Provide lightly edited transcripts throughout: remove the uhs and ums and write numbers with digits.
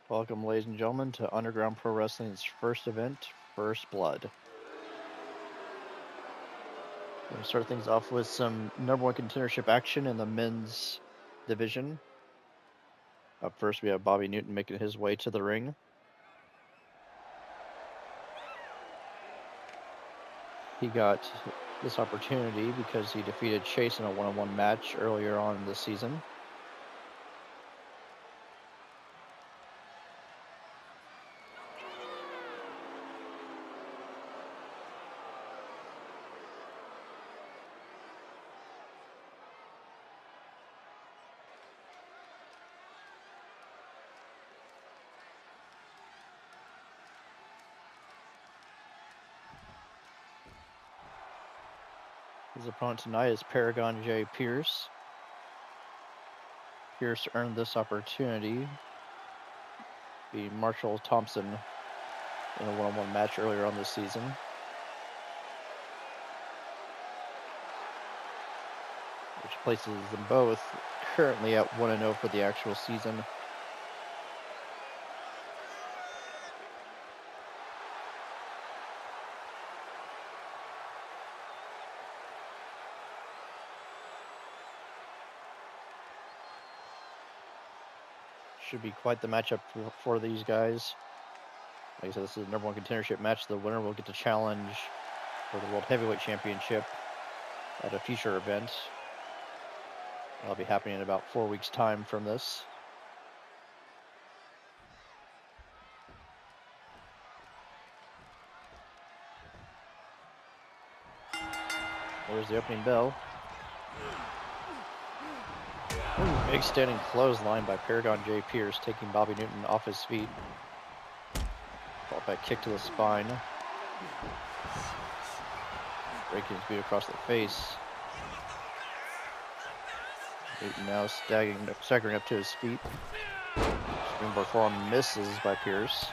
Welcome, ladies and gentlemen, to Underground Pro Wrestling's first event, First Blood. We're going to start things off with some #1 contendership action in the men's division. Up first, we have Bobby Newton making his way to the ring. He got this opportunity because he defeated Chase in a one-on-one match earlier on in the season. His opponent tonight is Paragon J. Pierce. Pierce earned this opportunity, beating Marshall Thompson in a one-on-one match earlier on this season. Which places them both currently at 1-0 for the actual season. Should be quite the matchup for these guys. Like I said, this is the #1 contendership match. The winner will get to challenge for the World Heavyweight Championship at a future event. That'll be happening in about 4 weeks' time from this. There's the opening bell. Ooh, big standing clothesline by Paragon J. Pierce, taking Bobby Newton off his feet. Fall back kick to the spine. Breaking his boot across the face. Newton now staggering up to his feet. Springboard forearm misses by Pierce.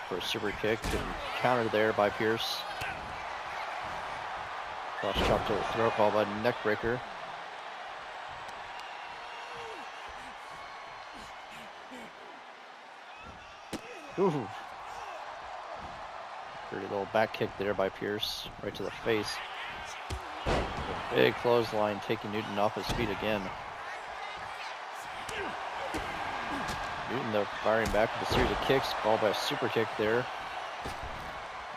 For a super kick and countered there by Pierce. Cross chop to the throat, followed by neck breaker. Ooh. Pretty little back kick there by Pierce, right to the face. A big clothesline taking Newton off his feet again. Newton, though, firing back with a series of kicks, followed by a super kick there.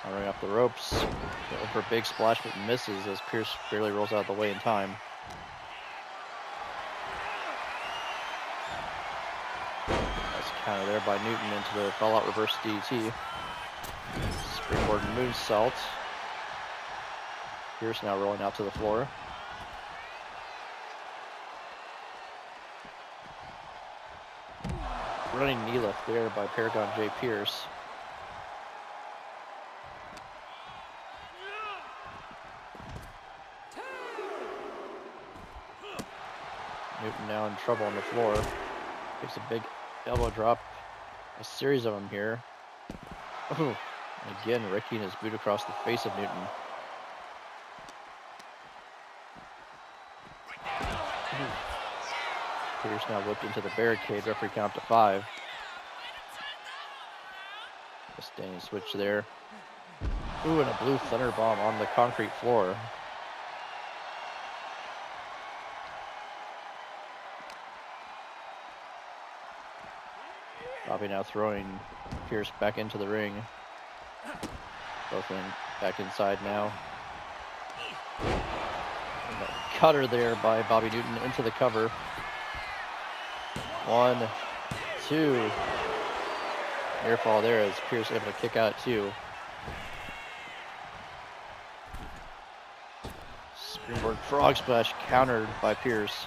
Running off the ropes. Going for a big splash, but misses as Pierce barely rolls out of the way in time. Nice counter there by Newton into the fallout reverse DT. Springboard moonsault. Pierce now rolling out to the floor. Running knee lift there by Paragon J. Pierce. Newton now in trouble on the floor. Takes a big elbow drop. A series of them here. Ooh. Again, raking his boot across the face of Newton. Pierce now whipped into the barricade. Referee count to 5. A standing switch there. Ooh, and a blue thunder bomb on the concrete floor. Bobby now throwing Pierce back into the ring. Both back inside now. Cutter there by Bobby Newton into the cover. 1, 2. Air fall there as Pierce able to kick out at 2. Springboard frog splash countered by Pierce.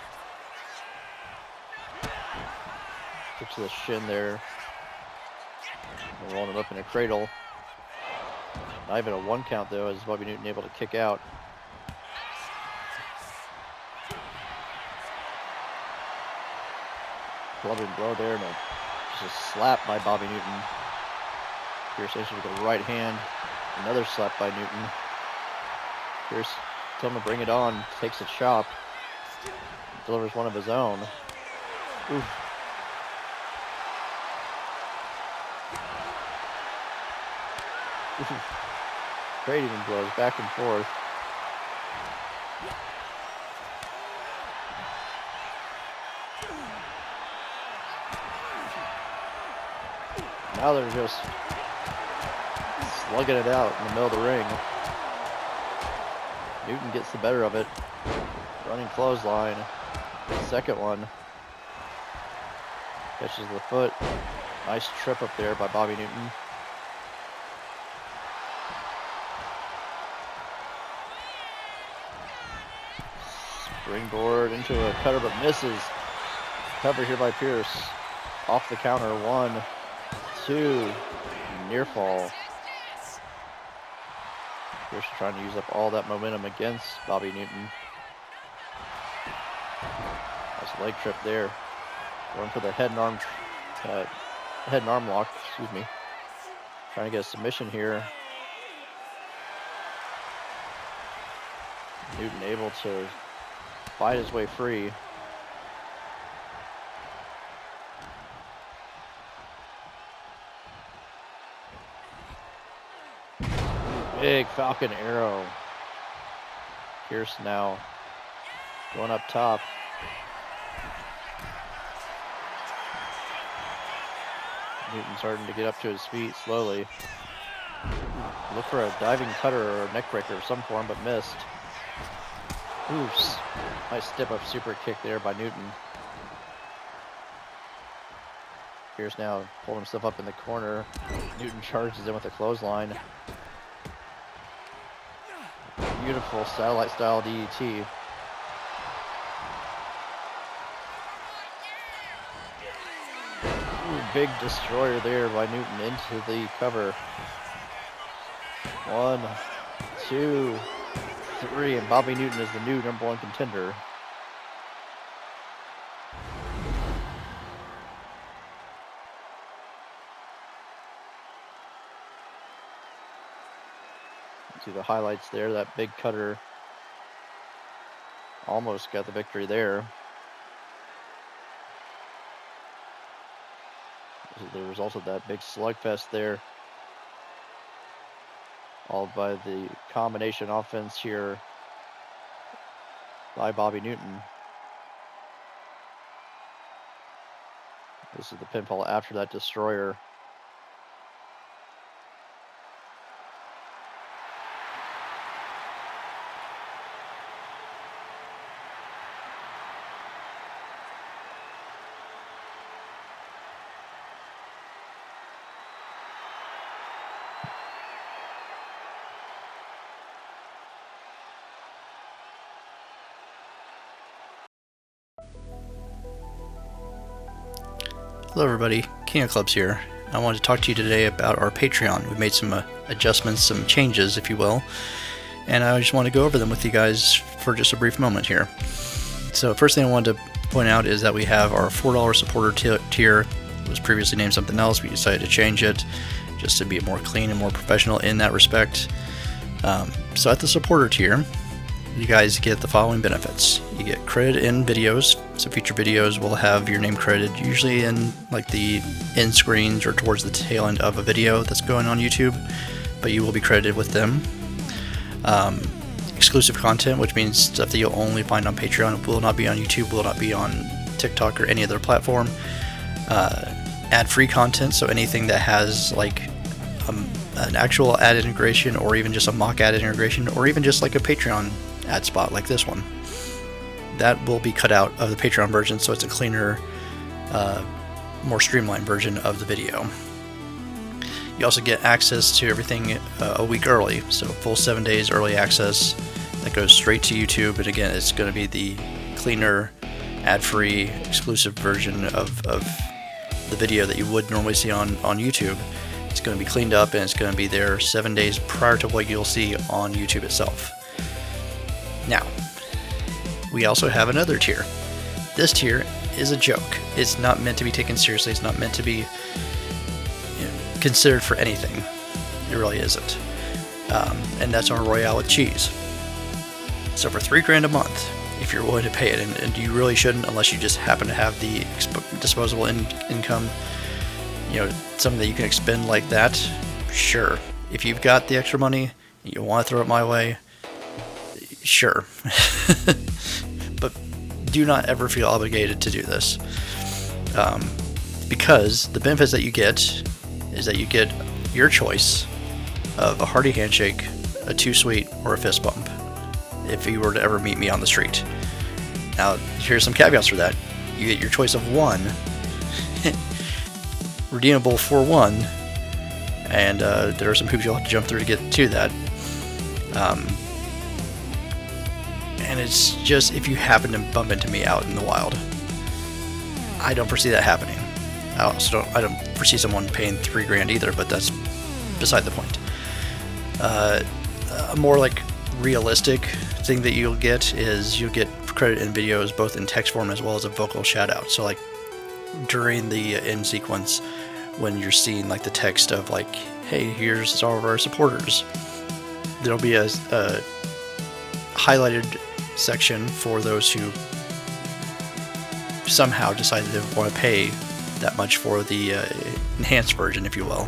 Kick to the shin there. Rolling him up in a cradle. Not even a 1 count though, as Bobby Newton able to kick out. Clubbing blow there, and just a slap by Bobby Newton. Pierce actually with a right hand. Another slap by Newton. Pierce telling him to bring it on. Takes a chop. Delivers one of his own. Oof. Trading blows back and forth. Now they're just slugging it out in the middle of the ring. Newton gets the better of it. Running clothesline. Second one. Catches the foot. Nice trip up there by Bobby Newton. Springboard into a cutter, but misses. Cover here by Pierce. Off the counter. 1, 2. Near fall. Pierce trying to use up all that momentum against Bobby Newton. Nice leg trip there. Going for the head and arm lock. Excuse me. Trying to get a submission here. Newton able to fight his way free. Big Falcon arrow. Pierce now going up top. Newton starting to get up to his feet slowly. Look for a diving cutter or a neck breaker of some form, but missed. Oops. Nice step up super kick there by Newton. Pierce now pulling himself up in the corner. Newton charges in with a clothesline. Beautiful satellite style DDT. Ooh, big destroyer there by Newton into the cover. 1, 2, 3, and Bobby Newton is the new #1 contender. See the highlights there. That big cutter almost got the victory there. This is the result of that big slugfest there. All by the combination offense here by Bobby Newton. This is the pinfall after that destroyer. Hello everybody, King of Clubs here. I wanted to talk to you today about our Patreon. We've made some adjustments, some changes if you will, and I just want to go over them with you guys for just a brief moment here. So first thing I wanted to point out is that we have our $4 supporter tier. It was previously named something else. We decided to change it just to be more clean and more professional in that respect. So at the supporter tier, you guys get the following benefits. You get credit in videos, so future videos will have your name credited, usually in like the end screens or towards the tail end of a video that's going on YouTube, but you will be credited with them. Exclusive content, which means stuff that you'll only find on Patreon, will not be on YouTube, will not be on TikTok or any other platform. Ad-free content, so anything that has like an actual ad integration, or even just a mock ad integration, or even just like a Patreon ad spot like this one, that will be cut out of the Patreon version, so it's a cleaner, more streamlined version of the video. You also get access to everything a week early, so full 7 days early access that goes straight to YouTube, and again, it's going to be the cleaner, ad-free, exclusive version of the video that you would normally see on YouTube. It's going to be cleaned up, and it's going to be there 7 days prior to what you'll see on YouTube itself. Now, we also have another tier. This tier is a joke. It's not meant to be taken seriously. It's not meant to be considered for anything. It really isn't. And that's our Royale with cheese. So for $3 a month, if you're willing to pay it, and you really shouldn't unless you just happen to have the disposable income, something that you can expend like that, sure. if you've got the extra money and you want to throw it my way, sure. But do not ever feel obligated to do this. Because the benefits that you get is that you get your choice of a hearty handshake, a too sweet, or a fist bump if you were to ever meet me on the street. Now, here's some caveats for that. You get your choice of one, redeemable for one, and there are some hoops you'll have to jump through to get to that. And it's just if you happen to bump into me out in the wild. I don't foresee that happening. I don't foresee someone paying $3,000 either, but that's beside the point. A more like realistic thing that you'll get is you'll get credit in videos both in text form as well as a vocal shout out. So like during the end sequence when you're seeing like the text of like, hey, here's all of our supporters, there'll be a highlighted section for those who somehow decided to want to pay that much for the enhanced version, if you will.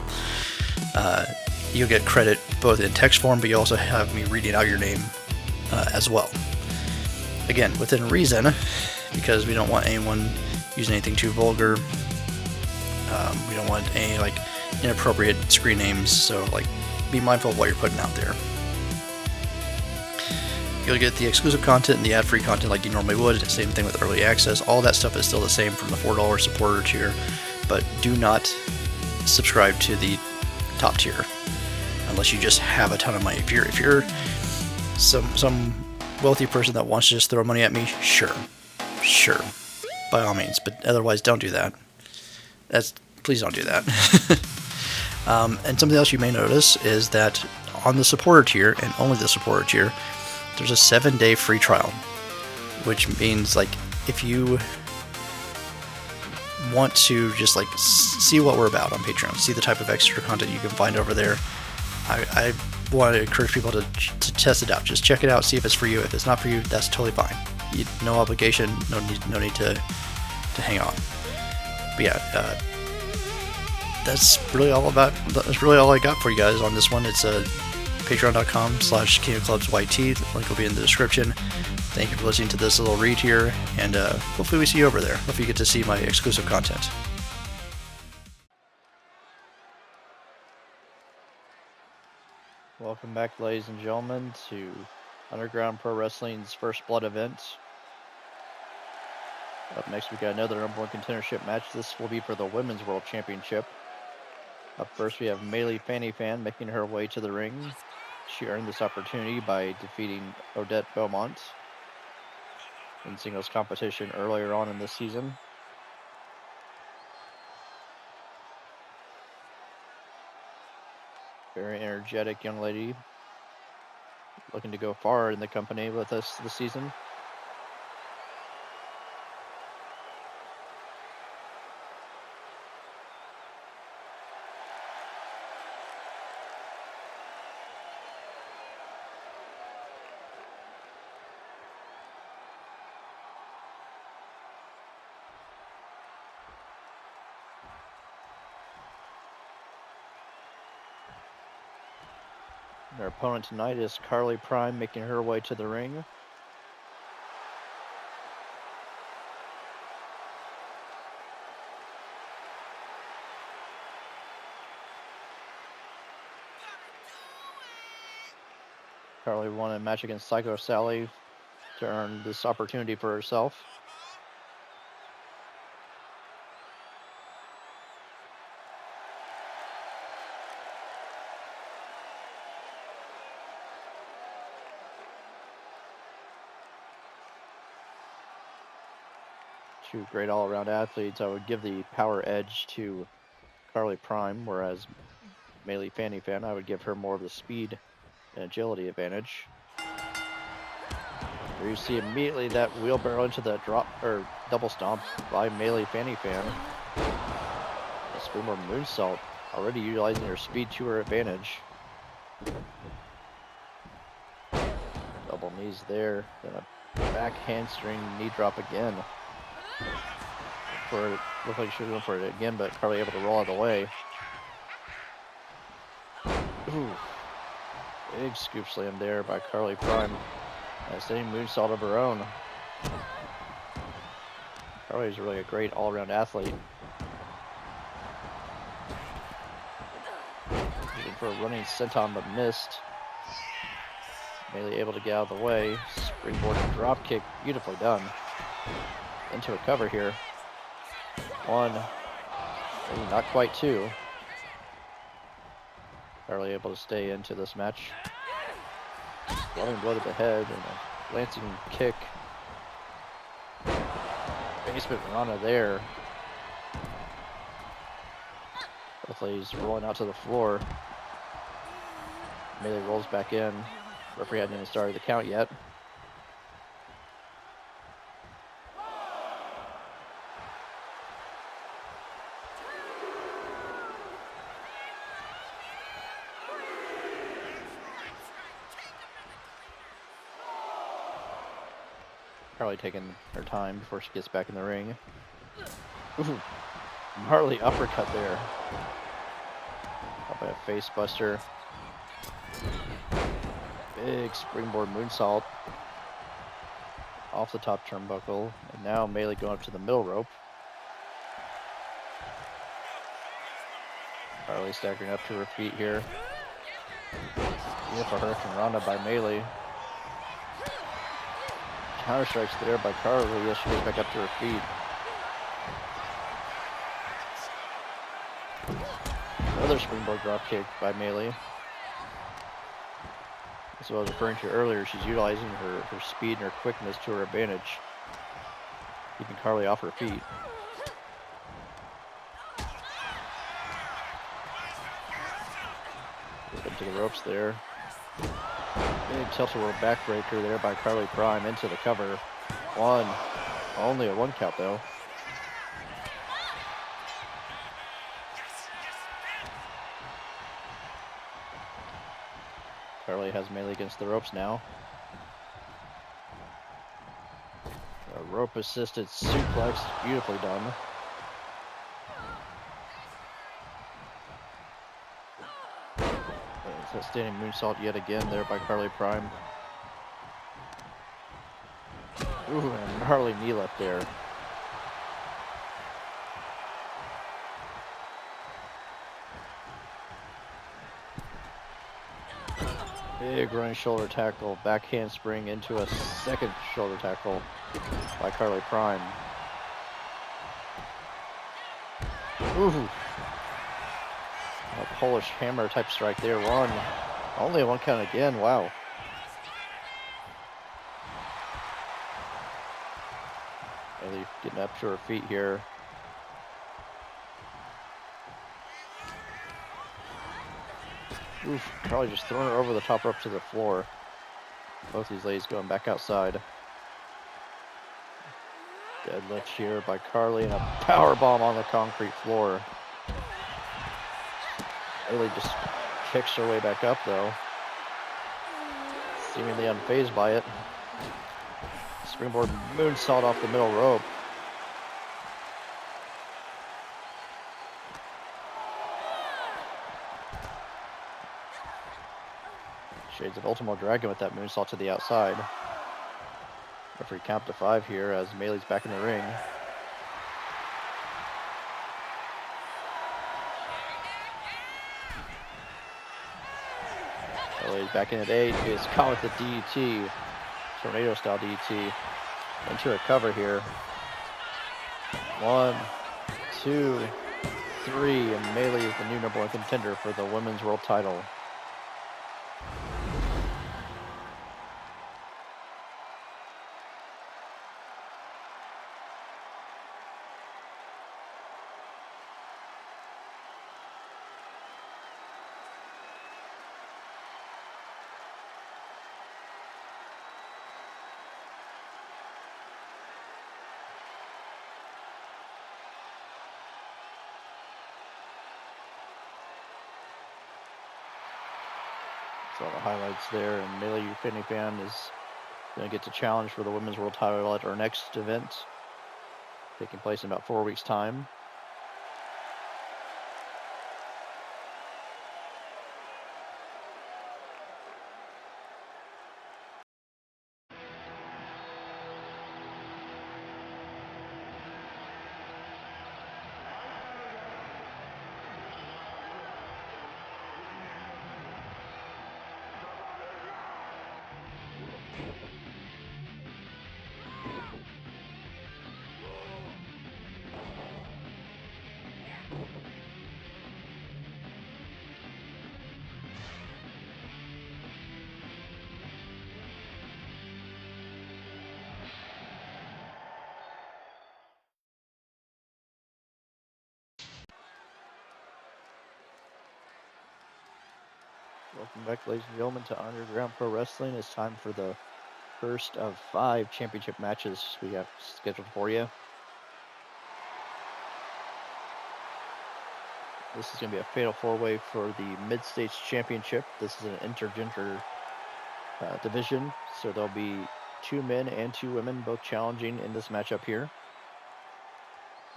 You'll get credit both in text form, but you also have me reading out your name as well. Again, within reason, because we don't want anyone using anything too vulgar. We don't want any like inappropriate screen names, so like be mindful of what you're putting out there. You'll get the exclusive content and the ad-free content like you normally would. Same thing with early access. All that stuff is still the same from the $4 supporter tier, but do not subscribe to the top tier unless you just have a ton of money. If you're some wealthy person that wants to just throw money at me, sure, by all means. But otherwise, don't do that. Please don't do that. And something else you may notice is that on the supporter tier, and only the supporter tier, there's a 7-day free trial, which means like if you want to just like see what we're about on Patreon, see the type of extra content you can find over there, I want to encourage people to test it out. Just check it out, see if it's for you. If it's not for you, that's totally fine. No obligation, no need to hang on. But yeah, that's really all I got for you guys on this one. It's patreon.com/KingofClubsYT. The link will be in the description. Thank you for listening to this little read here, and hopefully we see you over there. Hopefully you get to see my exclusive content. Welcome back, ladies and gentlemen, to Underground Pro Wrestling's First Blood event. Up next, we got another number one contendership match. This will be for the Women's World Championship. Up first, we have Maylee Fanny Fan making her way to the ring. She earned this opportunity by defeating Odette Beaumont in singles competition earlier on in this season. Very energetic young lady, looking to go far in the company with us this season. Their opponent tonight is Carly Prime making her way to the ring. Carly won a match against Psycho Sally to earn this opportunity for herself. Two great all-around athletes. I would give the power edge to Carly Prime, whereas Maylee Fanny Fan, I would give her more of the speed and agility advantage. Here you see immediately that wheelbarrow into the drop or double stomp by Maylee Fanny Fan. A springboard moonsault, already utilizing her speed to her advantage. Double knees there, then a back hamstring knee drop again. Looked like she was going for it again, but Carly able to roll out of the way. Ooh. Big scoop slam there by Carly Prime. Same moonsault of her own. Carly's really a great all-around athlete. Looking for a running senton, but missed. Melee able to get out of the way. Springboard drop kick, beautifully done. Into a cover here. 1, maybe not quite 2. Carly able to stay into this match. Running blow to the head and a lancing kick. Basement Rana there. Both ladies rolling out to the floor. Melee rolls back in. Referee hadn't even started the count yet. Carly taking her time before she gets back in the ring. Ooh, Marley uppercut there. Up by a face buster. Big springboard moonsault. Off the top turnbuckle. And now Melee going up to the middle rope. Carly staggering up to her feet here. Beautiful Hurricane Rana by Melee. Counter strikes there by Carly as she goes back up to her feet. Another springboard drop kick by Melee. That's what I was referring to earlier. She's utilizing her speed and her quickness to her advantage, keeping Carly off her feet. Up to the ropes there. Big tilt-a-whirl backbreaker there by Carly Prime into the cover. 1. Only a 1 count though. Carly has Melee against the ropes now. A rope-assisted suplex, beautifully done. It's a standing moonsault yet again there by Carly Prime. Ooh, and gnarly knee left there. Big running shoulder tackle, back handspring into a second shoulder tackle by Carly Prime. Ooh. A Polish hammer type strike there. 1. Only a 1 count again. Wow. Melee getting up to her feet here. Oof, Carly just throwing her over the top rope to the floor. Both these ladies going back outside. Deadlift here by Carly and a power bomb on the concrete floor. Melee just kicks her way back up though. Seemingly unfazed by it. Springboard moonsault off the middle rope. Shades of Ultimo Dragon with that moonsault to the outside. Referee count to 5 here as Melee's back in the ring. Melee's back in at 8. Is caught with the DDT. Tornado style DDT. Into a cover here. 1, 2, 3. And Melee is the new #1 contender for the women's world title. So all the highlights there, and Melee Fan is going to get to challenge for the women's world title at our next event, taking place in about 4 weeks' time. Welcome back, ladies and gentlemen, to Underground Pro Wrestling. It's time for the first of 5 championship matches we have scheduled for you. This is going to be a fatal 4-way for the Mid-States Championship. This is an intergender division, so there'll be 2 men and 2 women both challenging in this matchup here.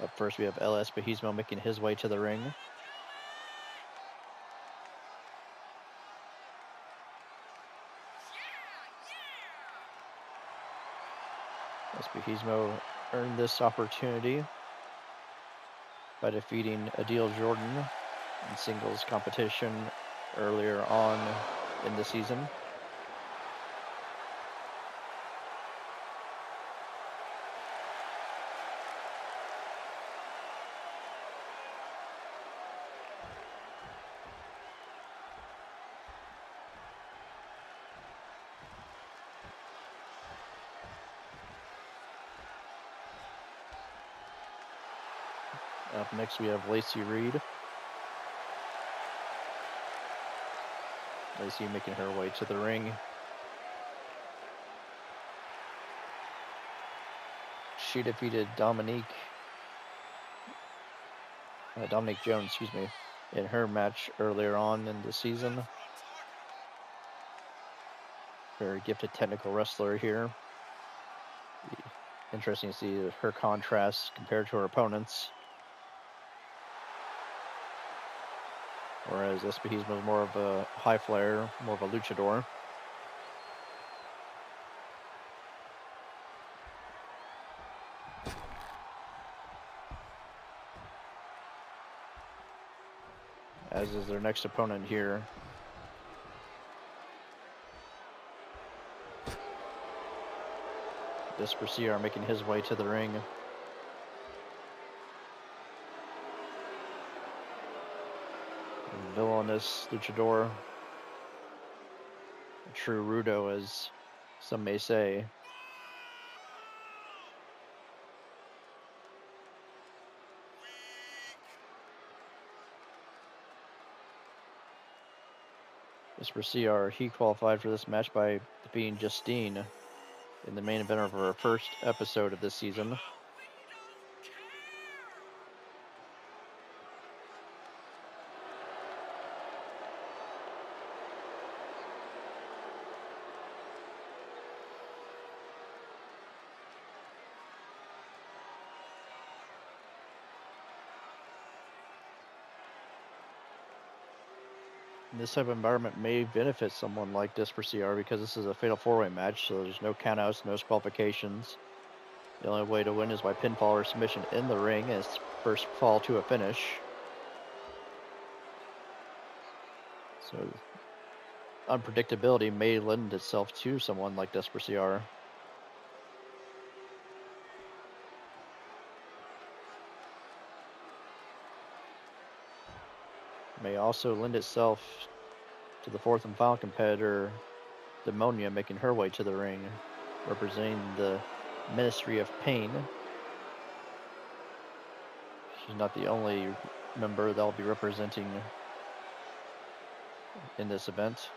Up first, we have El Espejismo making his way to the ring. Espejismo earned this opportunity by defeating Adil Jordan in singles competition earlier on in the season. Up next, we have Lacey Reed. Lacey making her way to the ring. She defeated Dominique Jones, in her match earlier on in the season. Very gifted technical wrestler here. Interesting to see her contrast compared to her opponents. Whereas Espejismo is more of a high flyer, more of a luchador. As is their next opponent here. Desperciar making his way to the ring. Villainous luchador. A true rudo, as some may say. Desperciar, he qualified for this match by defeating Justine in the main event of our first episode of this season. This type of environment may benefit someone like Desperciar because this is a fatal 4-way match, so there's no countouts, no disqualifications. The only way to win is by pinfall or submission in the ring as first fall to a finish. So unpredictability may lend itself to someone like Desperciar. May also lend itself to the fourth and final competitor, Demonia, making her way to the ring, representing the Ministry of Pain. She's not the only member that will be representing in this event.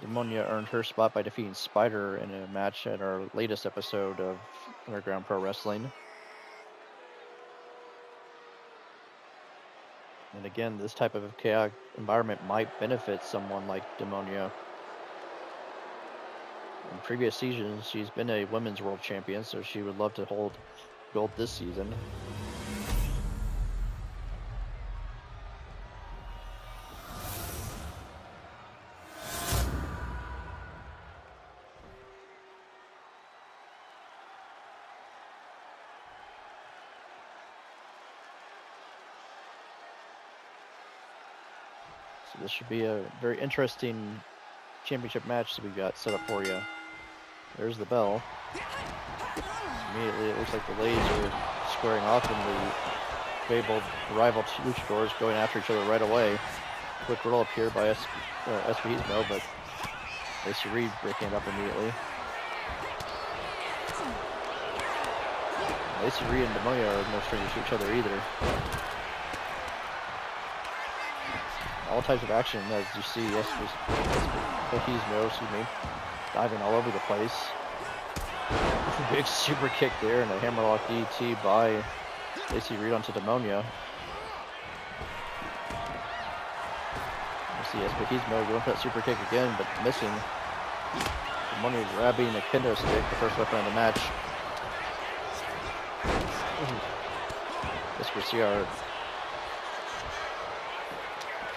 Demonia earned her spot by defeating Spider in a match at our latest episode of Underground Pro Wrestling. And again, this type of chaotic environment might benefit someone like Demonia. In previous seasons, she's been a women's world champion, so she would love to hold gold this season. So this should be a very interesting championship match that we've got set up for you. There's the bell. Immediately it looks like the ladies are squaring off and the fabled rival luchadors going after each other right away. Quick roll up here by Espejismo, but Lacey Reed breaking it up immediately. Lacey Reed and Demonia are no strangers to each other either. All types of action, as you see. Espejismo, diving all over the place. Big super kick there and a hammerlock DT by Lacey Reed onto Demonia. You see Espejismo going for that super kick again, but missing. Demonia grabbing a kendo stick, the first weapon of the match. This for CR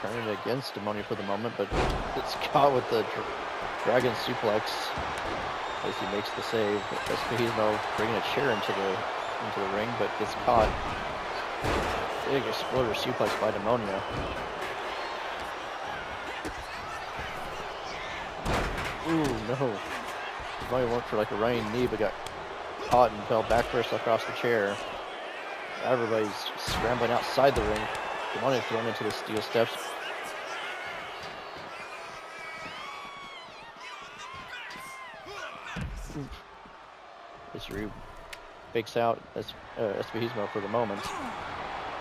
turning it against Demonia for the moment, but it's caught with the dragon suplex. Lacey makes the save. Espejismo bringing a chair into the ring, but gets caught. Big exploder suplex by Demonia. Ooh, no. Demonia went for like a running knee, but got caught and fell back first across the chair. Everybody's scrambling outside the ring. Demonia thrown into the steel steps. This fakes out Espejismo for the moment.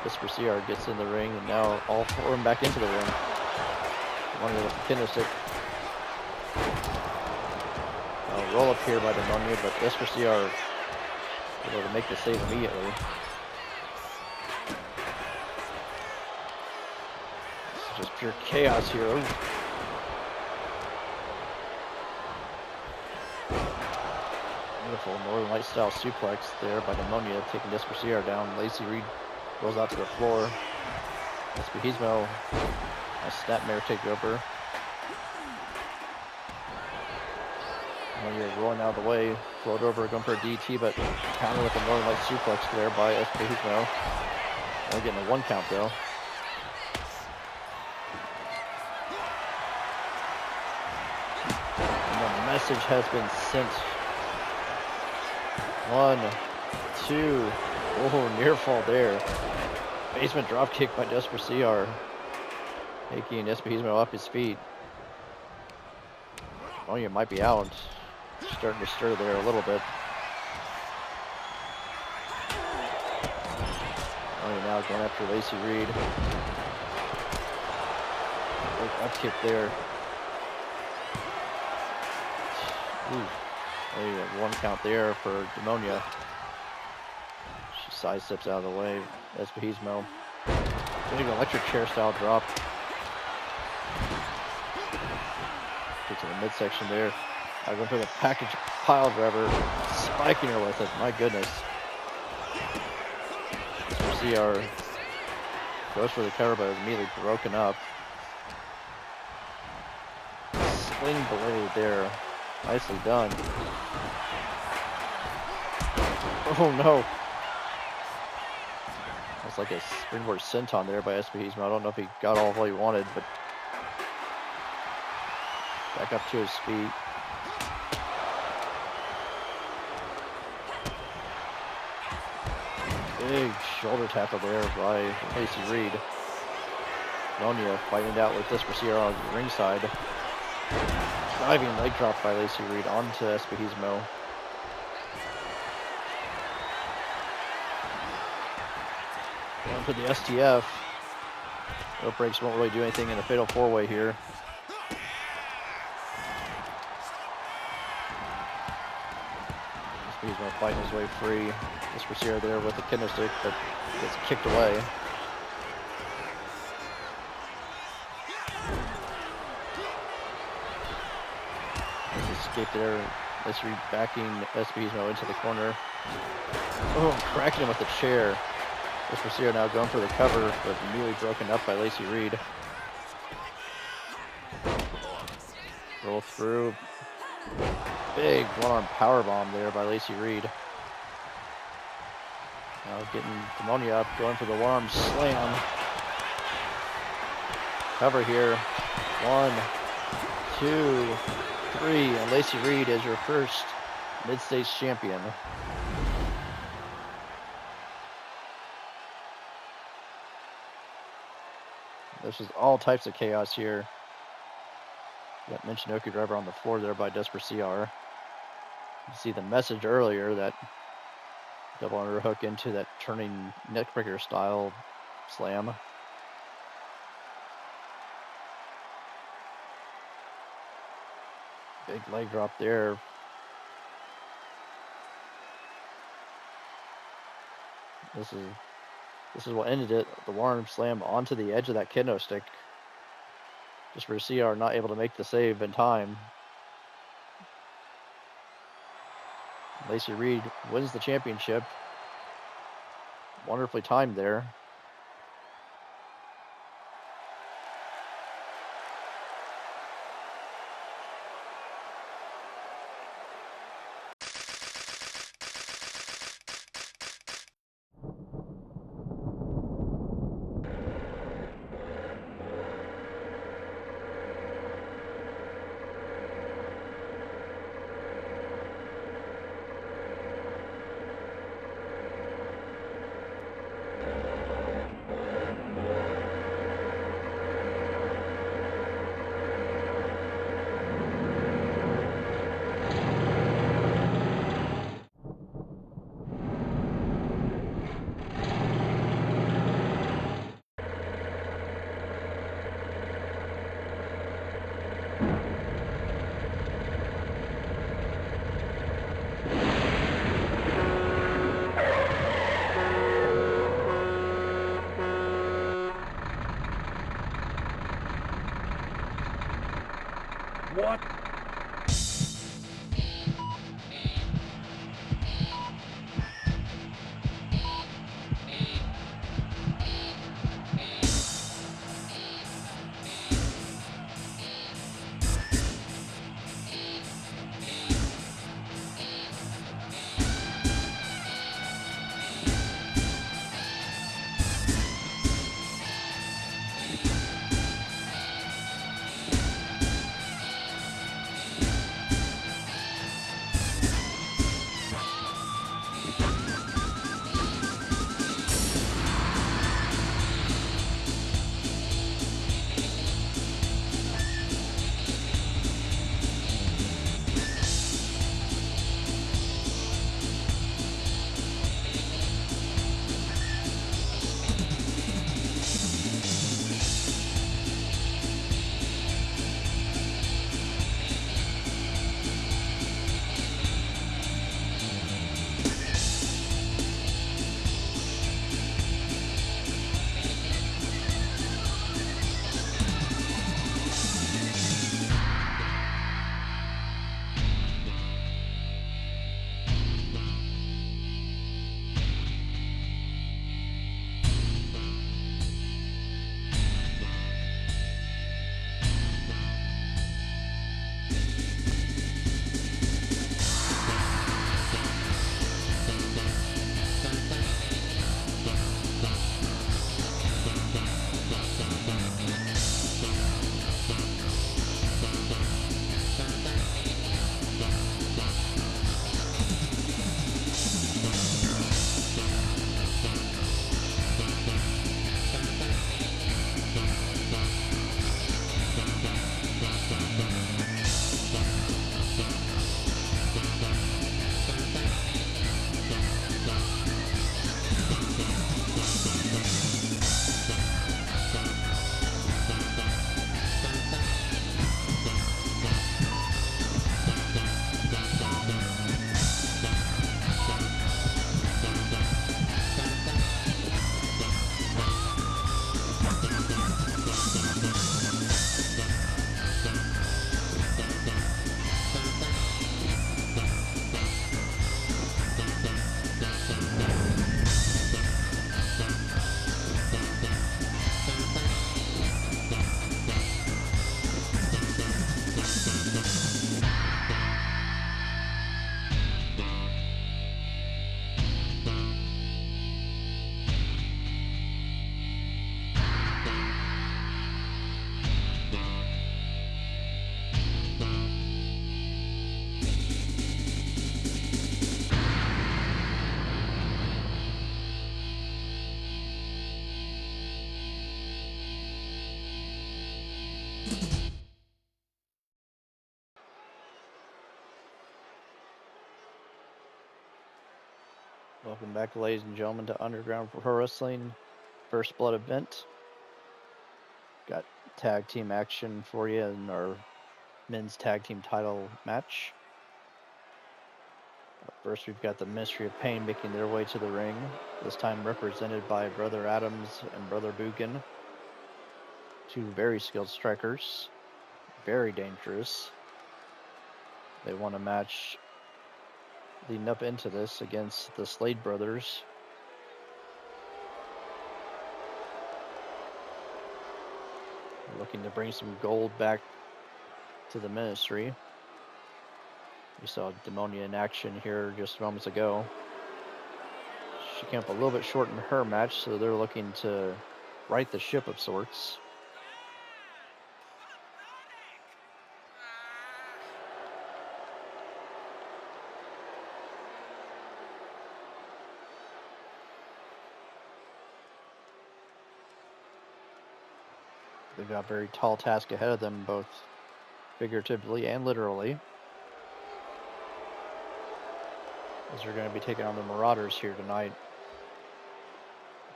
This for CR gets in the ring, and now all four of them back into the ring. Demonia with the kendo stick. Roll up here by Demonia, but this for CR able to make the save immediately. This is just pure chaos here. Ooh. Beautiful Northern Light style suplex there by Demonia, taking this for CR down. Lacey Reed goes out to the floor. Espejismo, a snapmare takeover. Demonia rolling out of the way, float over, going for a DT, but counter with a Northern Light suplex there by Espejismo. Only getting a 1 count though. And the message has been sent. 1, 2. Oh, near fall there. Basement drop kick by Desper CR. Taking Espejismo off his feet. Demonia might be out. Starting to stir there a little bit. Demonia now going after Lacey Reed. Big up kick there. Ooh. A 1 count there for Demonia. She sidesteps out of the way. Espejismo. Big electric chair style drop. Gets to the midsection there. Going for the package pile driver. Spiking her with it. My goodness. CR goes for the cover, but is immediately broken up. Sling blade there. Nicely done. Oh no. That's like a springboard senton there by Espejismo. I don't know if he got all he wanted, but back up to his feet. Big shoulder tackle there by Lacey Reed. Demonia fighting it out with this for CR on the ringside. Diving leg drop by Lacey Reed onto Espejismo. Going for the STF. Rope breaks won't really do anything in a fatal 4-way here. Espejismo fighting his way free. This for CR there with the kendo stick, but gets kicked away. Escape there. Lacey Reed backing Espejismo into the corner. Oh, cracking him with the chair. This for CR now going for the cover, but immediately broken up by Lacey Reed. Roll through. Big one-arm powerbomb there by Lacey Reed. Now getting Demonia up, going for the one-arm slam. Cover here. 1, 2, 3, and Lacey Reed is your first mid-stage champion. This is all types of chaos here. Got Michinoku driver on the floor there by Desper CR. You see the message earlier that Double underhook into that turning neckbreaker style slam. Big leg drop there. This is what ended it. The Warren slam onto the edge of that kendo stick. Just for CR not able to make the save in time. Lacey Reed wins the championship. Wonderfully timed there. Welcome back, ladies and gentlemen, to Underground Pro Wrestling First Blood event. Got tag team action for you in our men's tag team title match. First, we've got the Ministry of Pain making their way to the ring, this time represented by Brother Adams and Brother Buchan. Two very skilled strikers, very dangerous. They won a match leading up into this against the Slade brothers. Looking to bring some gold back to the ministry. We saw Demonia in action here just moments ago. She came up a little bit short in her match, so they're looking to right the ship of sorts. They've got a very tall task ahead of them, both figuratively and literally, as they're going to be taking on the Marauders here tonight.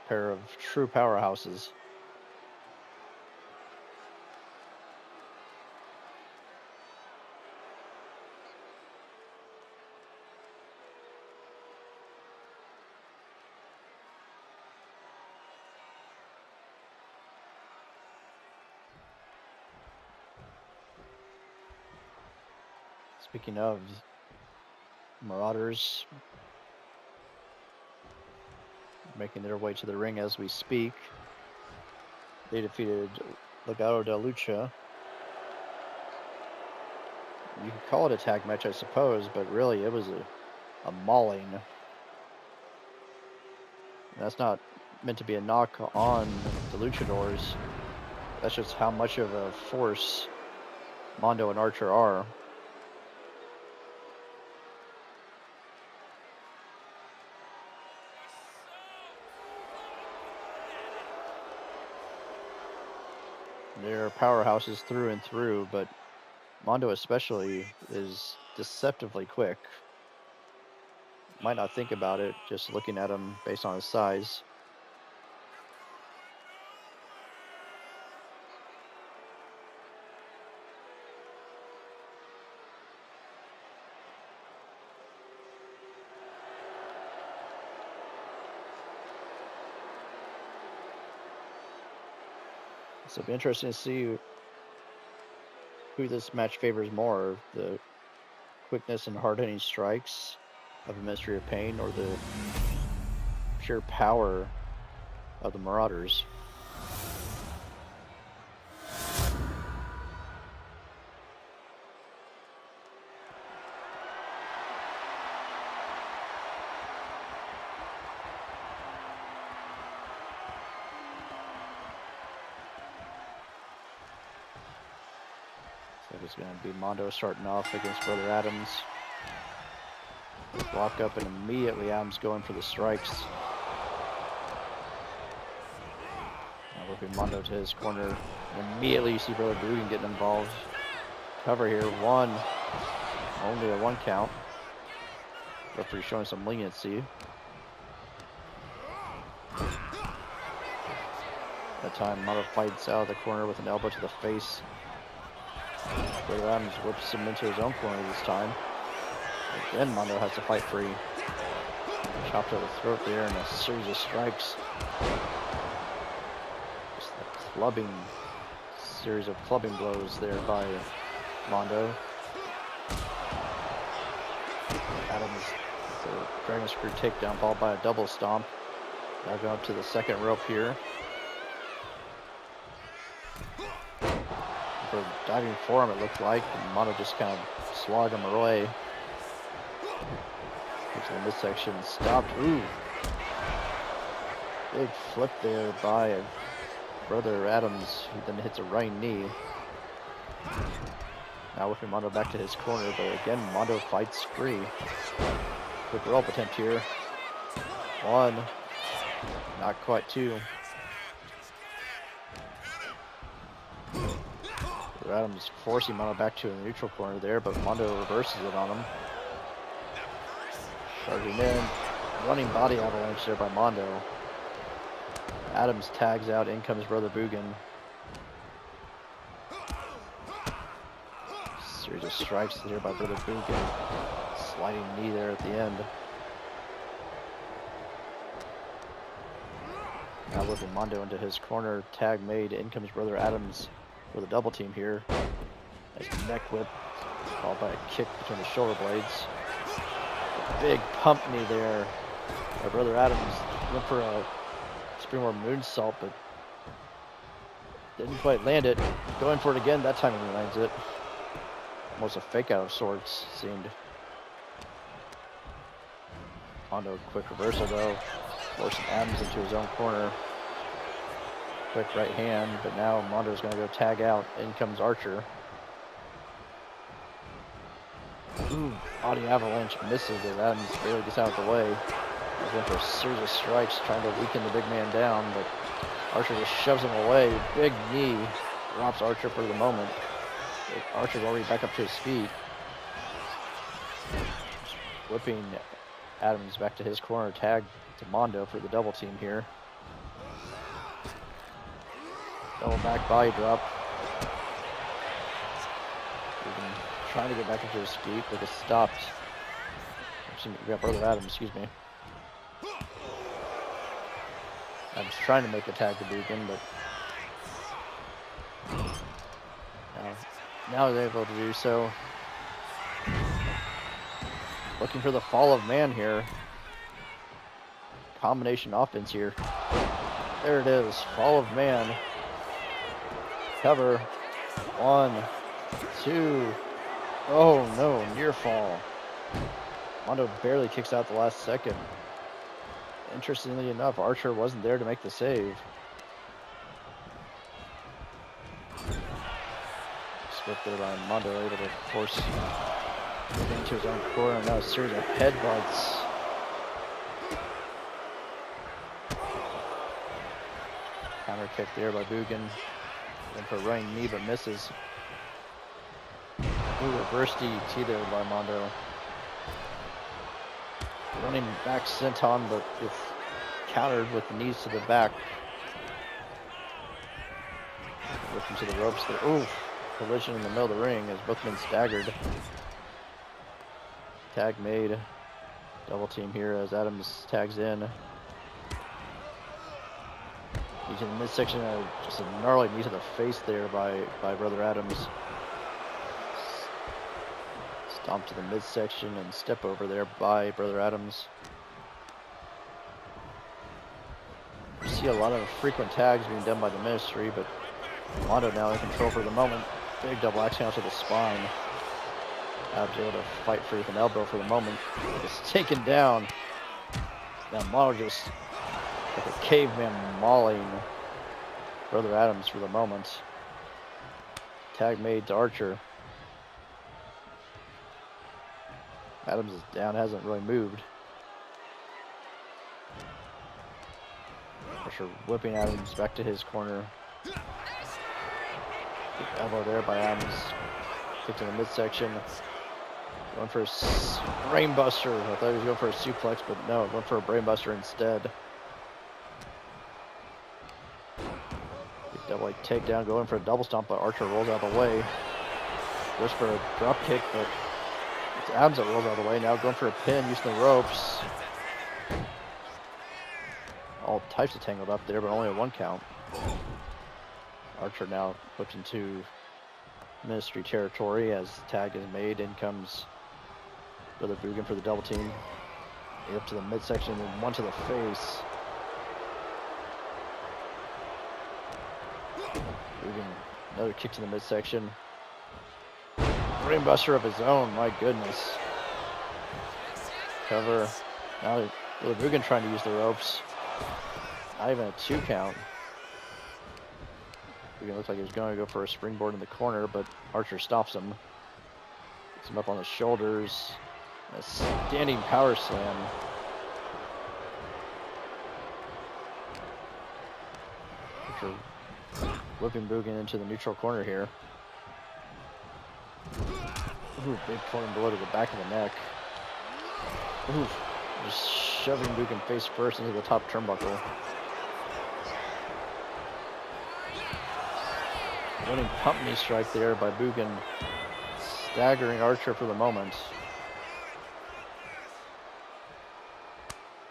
A pair of true powerhouses. Speaking of Marauders, making their way to the ring as we speak. They defeated Legado de Lucha. You could call it a tag match, I suppose, but really it was a mauling. And that's not meant to be a knock on the Luchadors. That's just how much of a force Mondo and Archer are. They're powerhouses through and through, but Mondo especially is deceptively quick. Might not think about it just looking at him based on his size. So it'll be interesting to see who this match favors more, the quickness and hard-hitting strikes of the Ministry of Pain or the pure power of the Marauders. It's going to be Mondo starting off against Brother Adams. Block up, and immediately Adams going for the strikes. Now working Mondo to his corner. And immediately you see Brother Buchan getting involved. Cover here, one. Only a 1 count. Referee showing some leniency. That time Mondo fights out of the corner with an elbow to the face. Brother Adams whips him into his own corner this time. Again, Mondo has to fight free. Chopped to the throat there and a series of strikes. Just a clubbing, series of clubbing blows there by Mondo. Adams, the Dragon Screw takedown followed by a double stomp. Now going up to the second rope here. For diving for him, it looked like, and Mondo just kind of slogged him away. Gets to the midsection, stopped. Ooh, big flip there by Brother Adams, who then hits a right knee. Now working Mondo back to his corner, but again Mondo fights free. Quick rope attempt here. 1, not quite 2. Adams forcing Mondo back to the neutral corner there, but Mondo reverses it on him. Charging in. running body avalanche there by Mondo. Adams tags out, in comes Brother Bugan. Series of strikes there by Brother Bugan. Sliding knee there at the end. Now whipping Mondo into his corner. Tag made. In comes Brother Adams for the double team here. Nice neck whip. Followed by a kick between the shoulder blades. A big pump knee there by Brother Adams. Went for a springboard moonsault, but didn't quite land it. Going for it again. That time he lands it. Almost a fake out of sorts, seemed. Mondo, quick reversal though. Forcing Adams into his own corner. Quick right hand, but now Mondo's going to go tag out. In comes Archer. Ooh, body avalanche misses as Adams barely gets out of the way. He's going for a series of strikes, trying to weaken the big man down, but Archer just shoves him away. Big knee drops Archer for the moment. Archer's already back up to his feet. Whipping Adams back to his corner, tag to Mondo for the double team here. Double back body drop. Trying to get back into his feet, but it's stopped. We got Brother Adams, excuse me. Adams trying to make the tag to Bugan, but now they're able to do so. Looking for the fall of man here. Combination offense here. There it is, fall of man. Cover. 1, 2. Oh no, near fall. Mondo barely kicks out the last second. Interestingly enough, Archer wasn't there to make the save. Slipped there by Mondo, able to force it into his own corner. Now a series of headbutts. Counter kick there by Bugan. Went for a running knee but misses. Ooh, reverse DDT there by Mondo. Running back senton, but it's countered with the knees to the back. Looking to the ropes there. Ooh, collision in the middle of the ring as both men staggered. Tag made. Double team here as Adams tags in. He's in the midsection, just a gnarly knee to the face there by Brother Adams. Stomp to the midsection and step over there by Brother Adams. We see a lot of frequent tags being done by the Ministry, but Mondo now in control for the moment. Big double axe handle to the spine. Adams able to fight free with an elbow for the moment. It's taken down. Now Mondo just like a caveman mauling Brother Adams for the moment. Tag made to Archer. Adams is down, hasn't really moved. Archer whipping Adams back to his corner. Big elbow there by Adams. Kicked in the midsection. Going for a brainbuster. I thought he was going for a suplex, but no, went for a brainbuster instead. Big double leg takedown, going for a double stomp, but Archer rolls out of the way. Goes for a drop kick, but it's Adams that rolls out of the way. Now going for a pin, using the ropes. All types of tangled up there, but only a 1 count. Archer now whipped into Ministry territory as tag is made. In comes Brother Bugan for the double team. Up to the midsection and 1 to the face. Bugan, another kick to the midsection. Brainbuster of his own, my goodness. Cover. Now Brother Bugan trying to use the ropes. Not even a 2 count. Bugan looks like he was going to go for a springboard in the corner, but Archer stops him. Gets him up on the shoulders. A standing power slam. Archer whipping Bugan into the neutral corner here. Ooh, big foreign blow to the back of the neck. Ooh, Just shoving Buchan face first into the top turnbuckle. Running pump knee strike there by Buchan, staggering Archer for the moment.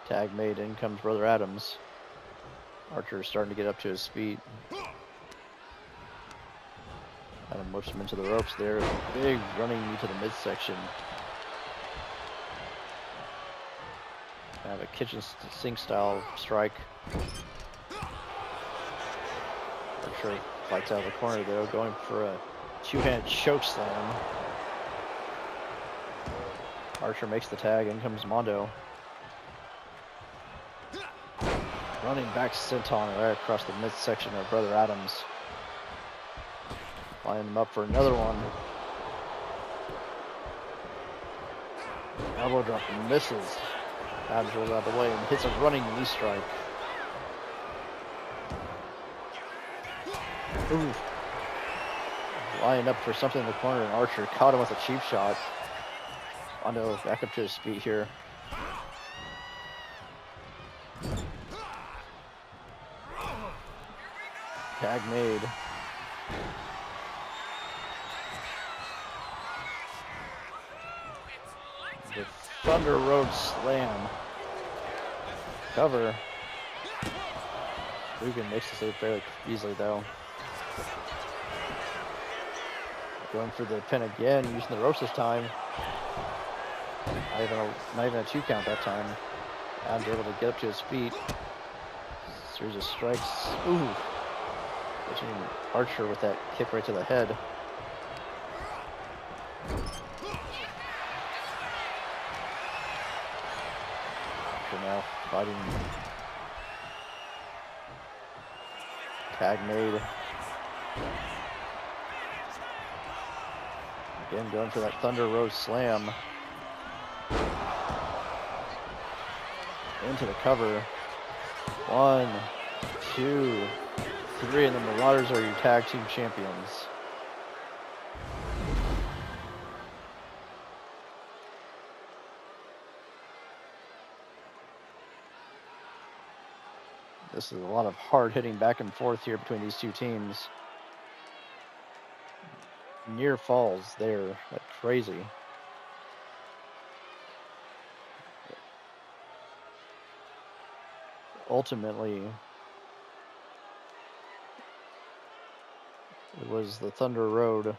Tag made, in comes Brother Adams. Archer is starting to get up to his feet. Adam whips him into the ropes there. Big running knee to the midsection. Have a kitchen sink style strike. Archer fights out of the corner though, going for a two-hand choke slam. Archer makes the tag, in comes Mondo. Running back senton right across the midsection of Brother Adams. Lining him up for another one. Elbow drop misses. Adams rolls out of the way and hits a running knee strike. Ooh. Lying up for something in the corner, and Archer caught him with a cheap shot. Mondo back up to his feet here. Tag made. The Thunder Road Slam. Cover. Buchan makes the save fairly easily though. Going for the pin again, using the ropes this time. Not even a 2 count that time. Adams able to get up to his feet. Series of strikes. Ooh. Catching Archer with that kick right to the head. Archer now fighting. Tag made. Again going for that Thunder Road Slam. Into the cover. 1, 2, 3, and the Marauders are your tag team champions. This is a lot of hard hitting back and forth here between these two teams. Near falls there, like crazy. Ultimately, it was the Thunder Road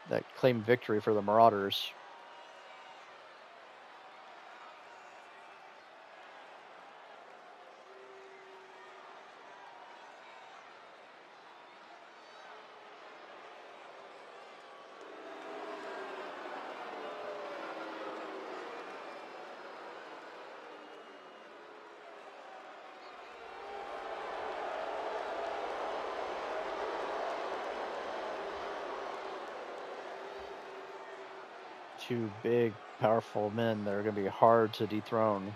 that claimed victory for the Marauders. Two big, powerful men that are going to be hard to dethrone.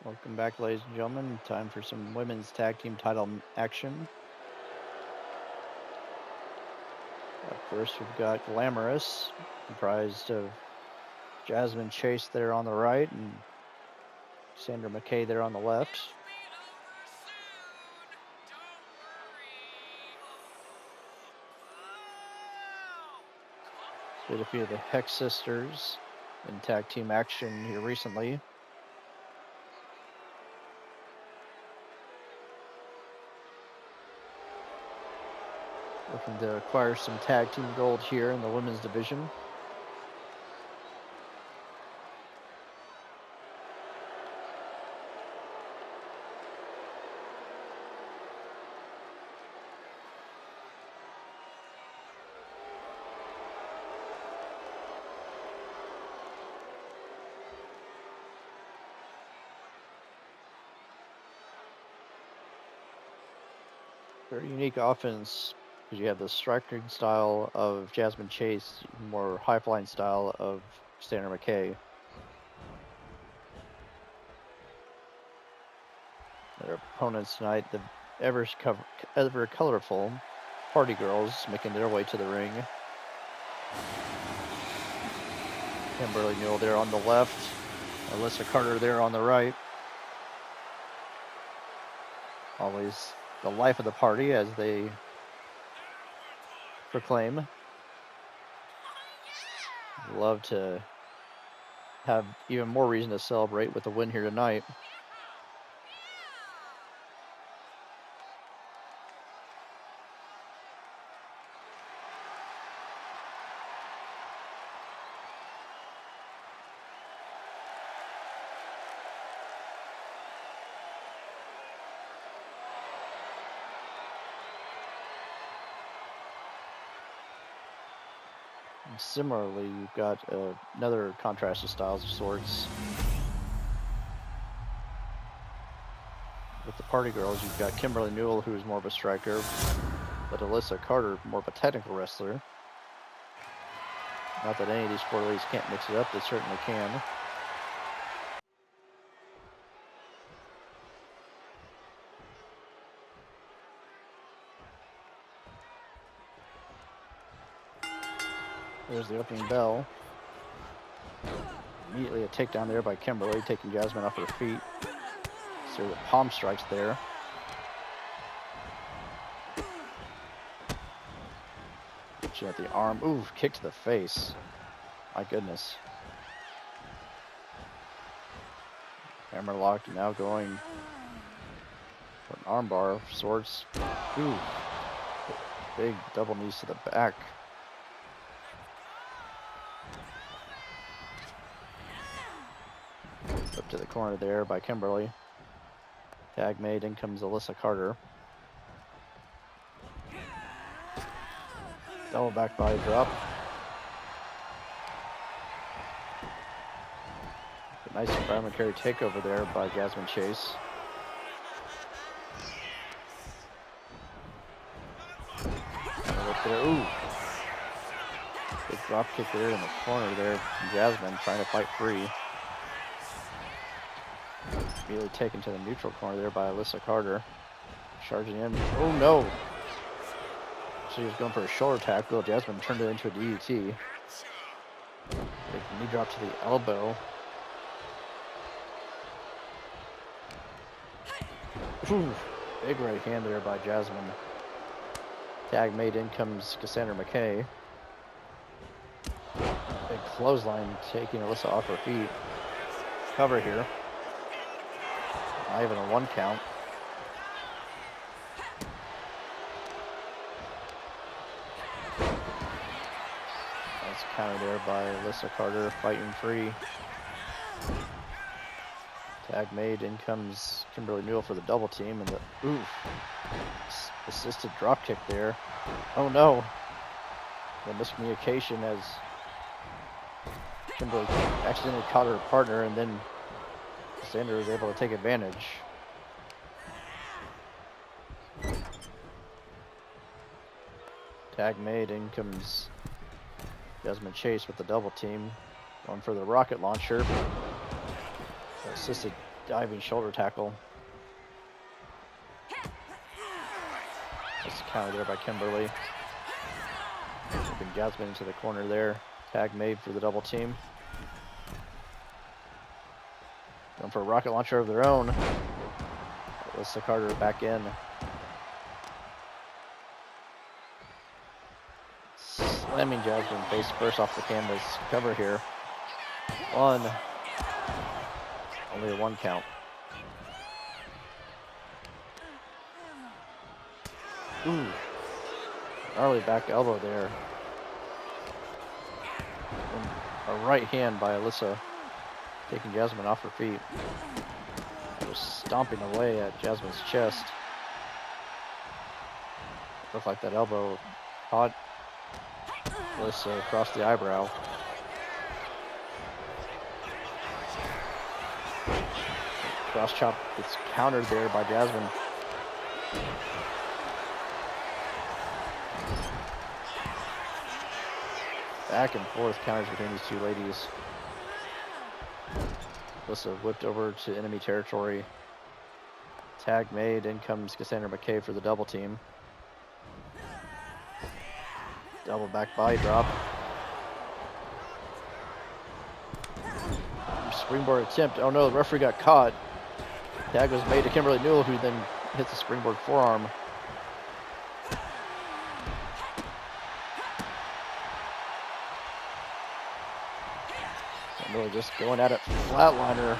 Welcome back, ladies and gentlemen. Time for some women's tag team title action. Up first, we've got Glamorous, comprised of Jasmine Chase there on the right and Sandra McKay there on the left. Did a few of the Hex Sisters in tag team action here recently. Looking to acquire some tag team gold here in the women's division. Very unique offense because you have the striking style of Jasmine Chase, more high-flying style of Sandra McKay. Their opponents tonight, the ever colorful Party Girls, making their way to the ring. Kimberly Newell there on the left, Alyssa Carter there on the right. Always the life of the party, as they proclaim. Love to have even more reason to celebrate with the win here tonight. And similarly, you've got another contrast of styles of sorts. With the Party Girls, you've got Kimberly Newell, who is more of a striker, but Alyssa Carter, more of a technical wrestler. Not that any of these four ladies can't mix it up, they certainly can. There's the opening bell. Immediately a takedown there by Kimberly, taking Jasmine off her feet. So the palm strikes there. She had the arm. Ooh, kick to the face. My goodness. Hammer locked, now going for an armbar of sorts. Ooh. Big double knees to the back. Up to the corner there by Kimberly. Tag made, in comes Alyssa Carter. Double back body drop. A nice environment-carry takeover there by Jasmine Chase. Ooh. Big drop kick there in the corner there from Jasmine, trying to fight free. Immediately taken to the neutral corner there by Alyssa Carter. Charging in. Oh no! She was going for a shoulder tackle. Jasmine turned it into a DDT. Big knee drop to the elbow. Ooh, big right hand there by Jasmine. Tag made, in comes Cassandra McKay. Big clothesline taking Alyssa off her feet. Cover here. Not even a 1 count. Nice counter there by Alyssa Carter, fighting free. Tag made, in comes Kimberly Newell for the double team, and the oof. Assisted drop kick there. Oh no. The miscommunication as Kimberly accidentally caught her partner, and then Cassandra was able to take advantage. Tag made, in comes Jasmine Chase with the double team. Going for the rocket launcher. Assisted diving shoulder tackle. Just counted there by Kimberly. Moving Jasmine into the corner there. Tag made for the double team. Going for a rocket launcher of their own. Alyssa Carter back in. Slamming Jasmine face first off the canvas. Cover here. One. Only a 1 count. Ooh. Gnarly back elbow there. And a right hand by Alyssa, taking Jasmine off her feet. Just stomping away at Jasmine's chest. Looked like that elbow caught Alyssa across the eyebrow. Cross chop gets countered there by Jasmine. Back and forth counters between these two ladies. Alyssa whipped over to enemy territory. Tag made. In comes Cassandra McKay for the double team. Double back body drop. Springboard attempt. Oh no, the referee got caught. Tag was made to Kimberly Newell, who then hits the springboard forearm. Really just going at it. Flatliner.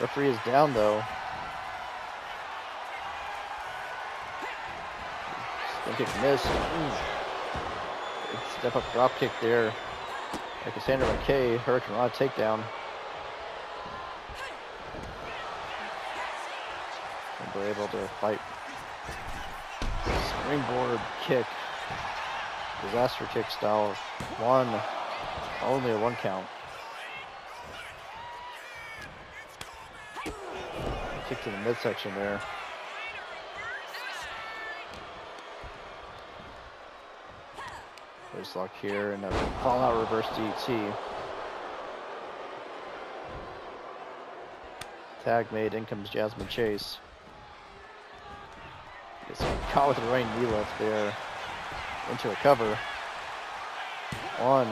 Referee is down though. Spin kick missed. Good step up drop kick there. By Cassandra McKay. Hurricane Rod takedown. And we're able to fight. Springboard kick. Disaster kick style. One. Only a 1 count. Kick to the midsection there. Waist lock here and a fallout reverse DT. Tag made. In comes Jasmine Chase. Gets caught with a running knee lift there. Into a cover. One.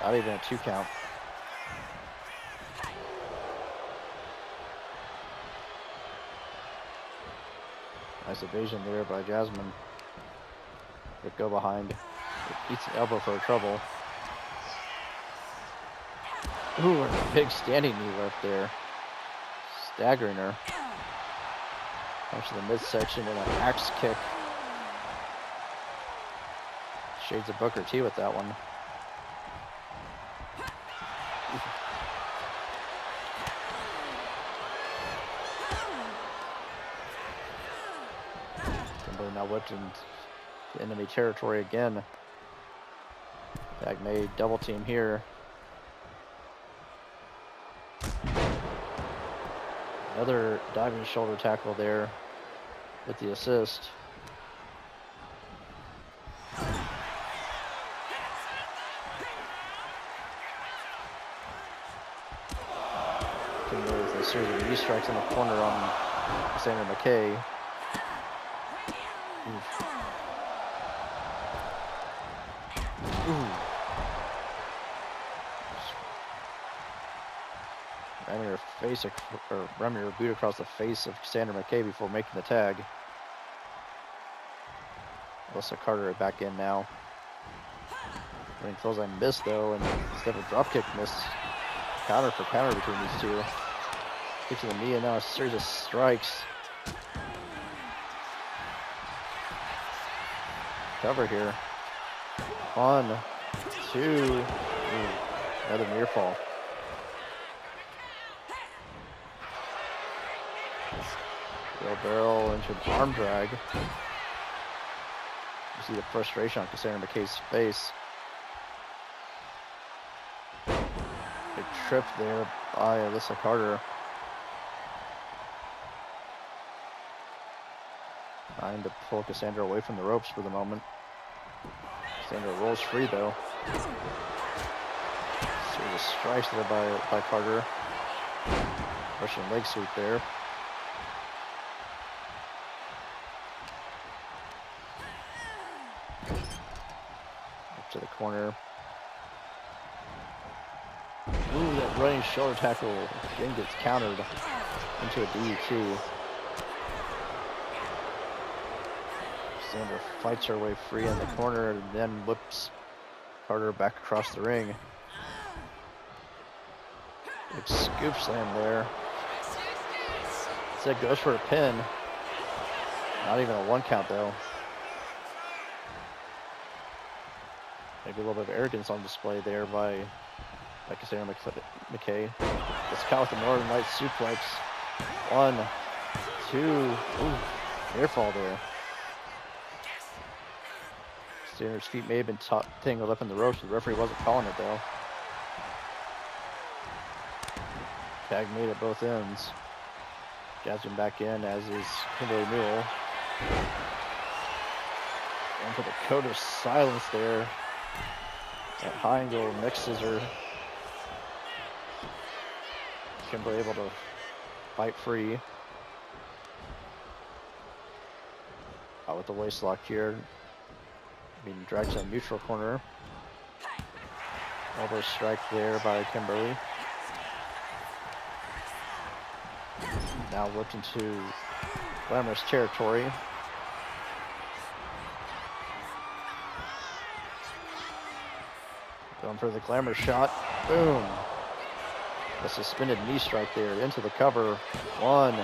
Not even a 2 count. Nice evasion there by Jasmine. But go behind. Beats the elbow for trouble. Ooh, and a big standing knee lift there. Staggering her. Punch to the midsection and an axe kick. Shades of Booker T with that one. Now whipped into enemy territory again. Tag made. Double team here. Another diving shoulder tackle there with the assist. With a series of knee strikes in the corner on Cassandra McKay. Oof. Ooh. Ramming her face, or ramming her boot across the face of Cassandra McKay before making the tag. Alyssa Carter back in now. Running clothesline missed though, and instead of a dropkick missed. Counter for counter between these two. Kick to the knee, and now a series of strikes. Cover here. 1, 2. Ooh, another near fall. Barrel into an arm drag. You see the frustration on Cassandra McKay's face. Big trip there by Alyssa Carter. Trying to pull Cassandra away from the ropes for the moment. Cassandra rolls free though. Series of strikes there by Carter. Russian leg sweep there. Up to the corner. Ooh, that running shoulder tackle again gets countered into a DDT. Sandra fights her way free in the corner and then whips Carter back across the ring. Big scoop slam there. That goes for a pin. Not even a 1 count though. Maybe a little bit of arrogance on display there by Cassandra McKay. Gets caught with the Northern Lights suplex. 1, 2. Ooh, near fall there. Sandra's feet may have been tangled up in the ropes, but the referee wasn't calling it though. Tag made at both ends. Jasmine back in, as is Kimberly Newell. And for the code of silence there. That high angle neck scissor. Kimberly able to fight free. Out with the waist lock here. Being dragged to the neutral corner. Elbow strike there by Kimberly. Now whipped into glamorous territory. Going for the glamour shot. Boom. A suspended knee strike there into the cover. 1,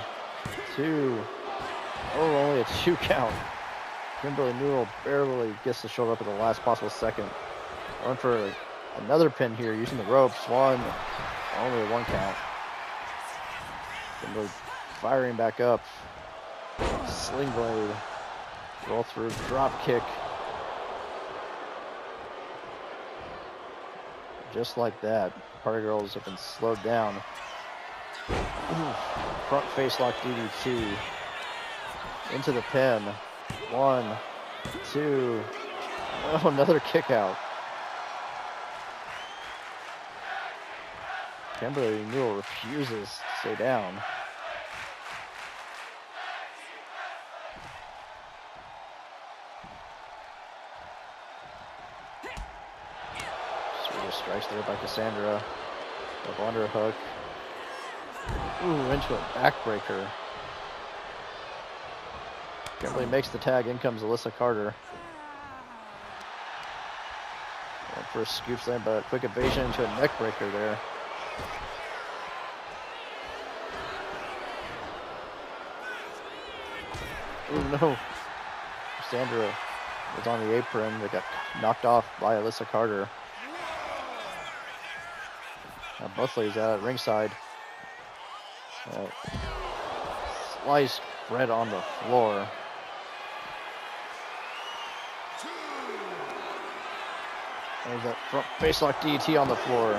2. Oh, only a 2 count. Kimberly Newell barely gets the shoulder up at the last possible second. Going for another pin here using the ropes. 1. Only a 1 count. Kimberly firing back up. Sling blade. Roll through. Drop kick. Just like that. Party Girls have been slowed down. Ooh, front face lock DDT. Into the pin. 1, 2. Oh, another kick out. Kimberly Newell refuses to stay down. Swedish strikes there by Cassandra. Double underhook. Ooh, into a backbreaker. Kimberly makes the tag. In comes Alyssa Carter. And for a scoop slam, but a quick evasion into a neck breaker there. Ooh, no. Cassandra was on the apron. They got knocked off by Alyssa Carter. Now both ladies out at ringside. Sliced bread on the floor. There's that front facelock DDT on the floor.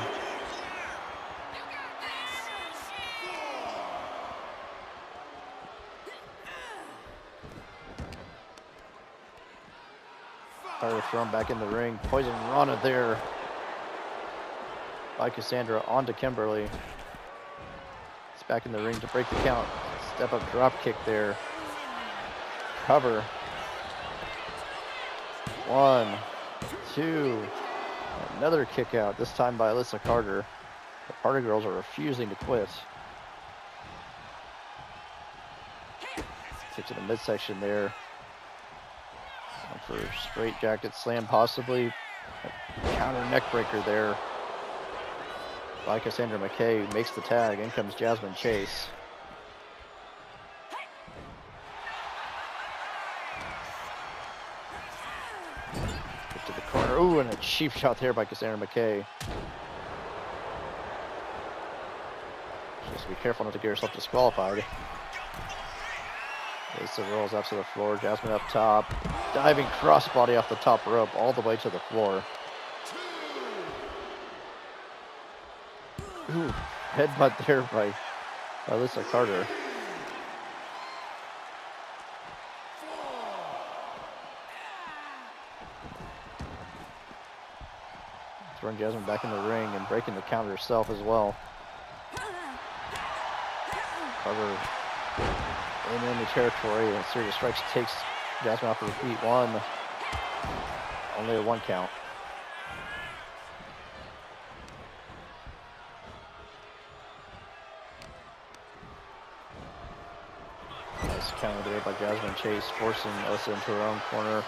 Carter thrown back in the ring. Poison Rana there by Cassandra onto Kimberly. It's back in the ring to break the count. Step up drop kick there. Cover. 1, 2. Another kick out, this time by Alyssa Carter. The Party Girls are refusing to quit. Kick to the midsection there. For straight jacket slam, possibly. A counter neck breaker there by Cassandra McKay. Makes the tag. In comes Jasmine Chase. Kick to the corner. Ooh, and a cheap shot there by Cassandra McKay. Just be careful not to get yourself disqualified. Lisa rolls up to the floor. Jasmine up top. Diving crossbody off the top rope all the way to the floor. Ooh, headbutt there by Alyssa Carter. Throwing Jasmine back in the ring and breaking the count herself as well. Carter in enemy territory, and a series of strikes takes Jasmine off her feet. One. Only a 1 count. Nice counter there by Jasmine Chase, forcing Elsa into her own corner.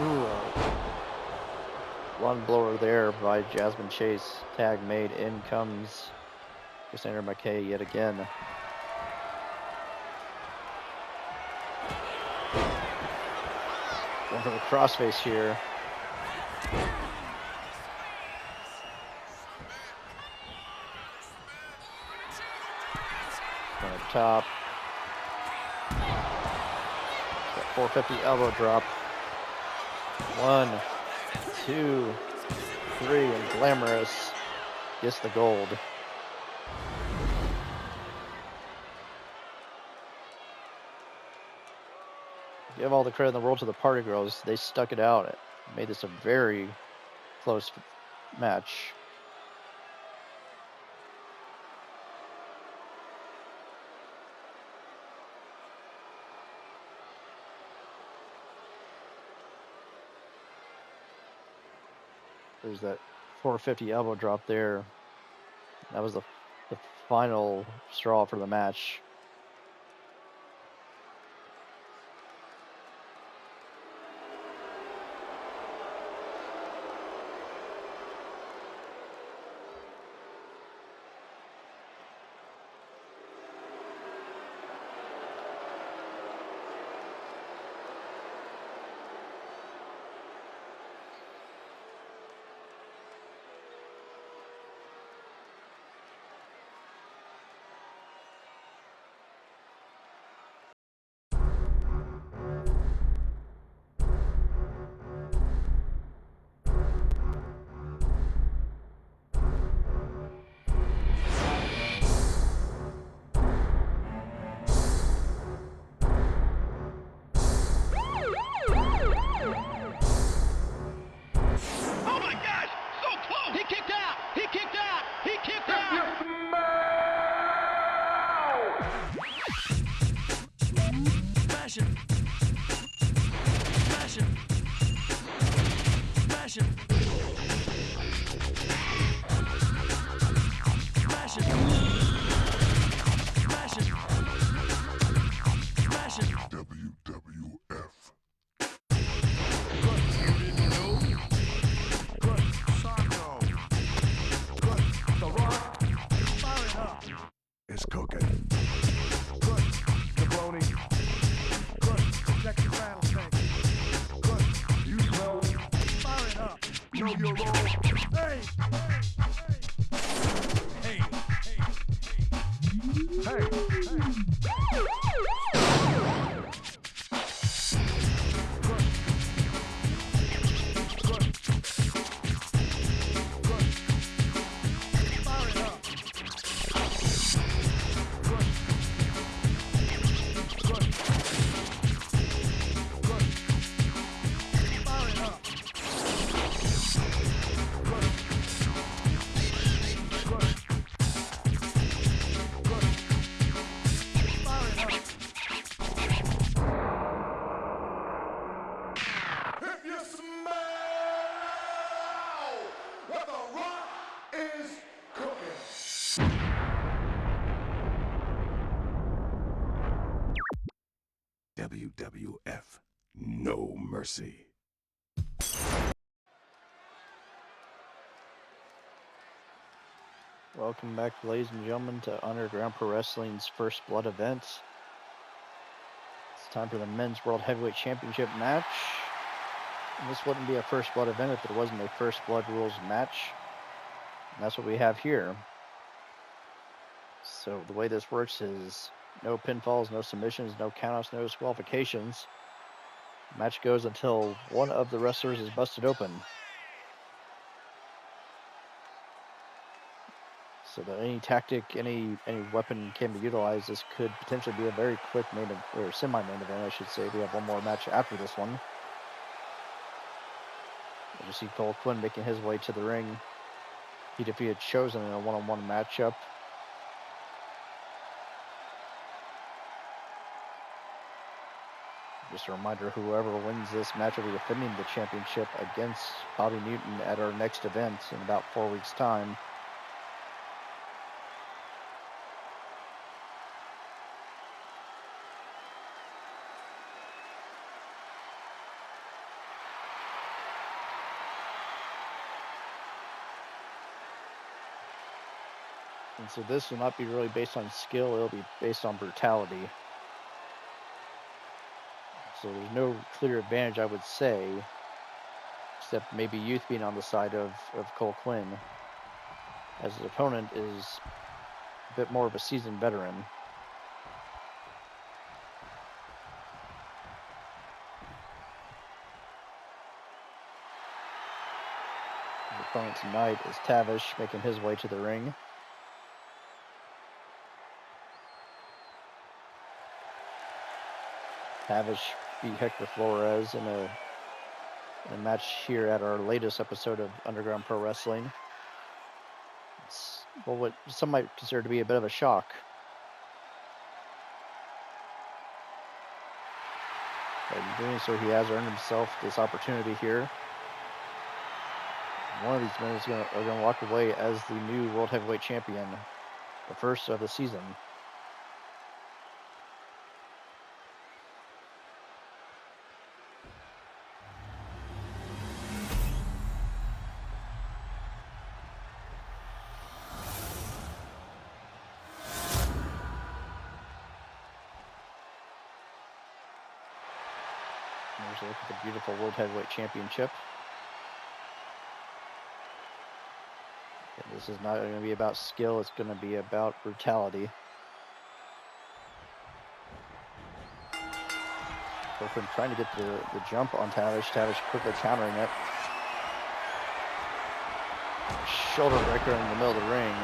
Ooh, one blower there by Jasmine Chase. Tag made. In comes Cassandra McKay yet again. Going for the crossface here. Going up top. Got 450 elbow drop. 1, 2, 3, and Glamorous gets the gold. Give all the credit in the world to the Party Girls. They stuck it out. It made this a very close match. There's that 450 elbow drop there. That was the final straw for the match. WWF, no mercy. Welcome back, ladies and gentlemen, to Underground Pro Wrestling's First Blood event. It's time for the Men's World Heavyweight Championship match. And this wouldn't be a First Blood event if there wasn't a First Blood rules match. And that's what we have here. So the way this works is no pinfalls, no submissions, no countouts, no disqualifications. The match goes until one of the wrestlers is busted open. So that any tactic, any weapon can be utilized. This could potentially be a very quick main or semi-main event, I should say. We have one more match after this one. You see Cole Quinn making his way to the ring. He defeated Chosen in a one-on-one matchup. Just a reminder, whoever wins this match will be defending the championship against Bobby Newton at our next event in about 4 weeks' time. And so this will not be really based on skill, it'll be based on brutality. So there's no clear advantage, I would say, except maybe Youth being on the side of Cole Quinn, as his opponent is a bit more of a seasoned veteran. His opponent tonight is Tavish, making his way to the ring. Tavish beat Hector Flores in a match here at our latest episode of Underground Pro Wrestling. It's, well, what some might consider to be a bit of a shock. But in doing so, he has earned himself this opportunity here. One of these men is going to walk away as the new World Heavyweight Champion, the first of the season. There's a look at the beautiful World Heavyweight Championship. And this is not going to be about skill, it's going to be about brutality. Copeland trying to get the jump on Tavish. Tavish quickly countering it. Shoulder breaker in the middle of the ring.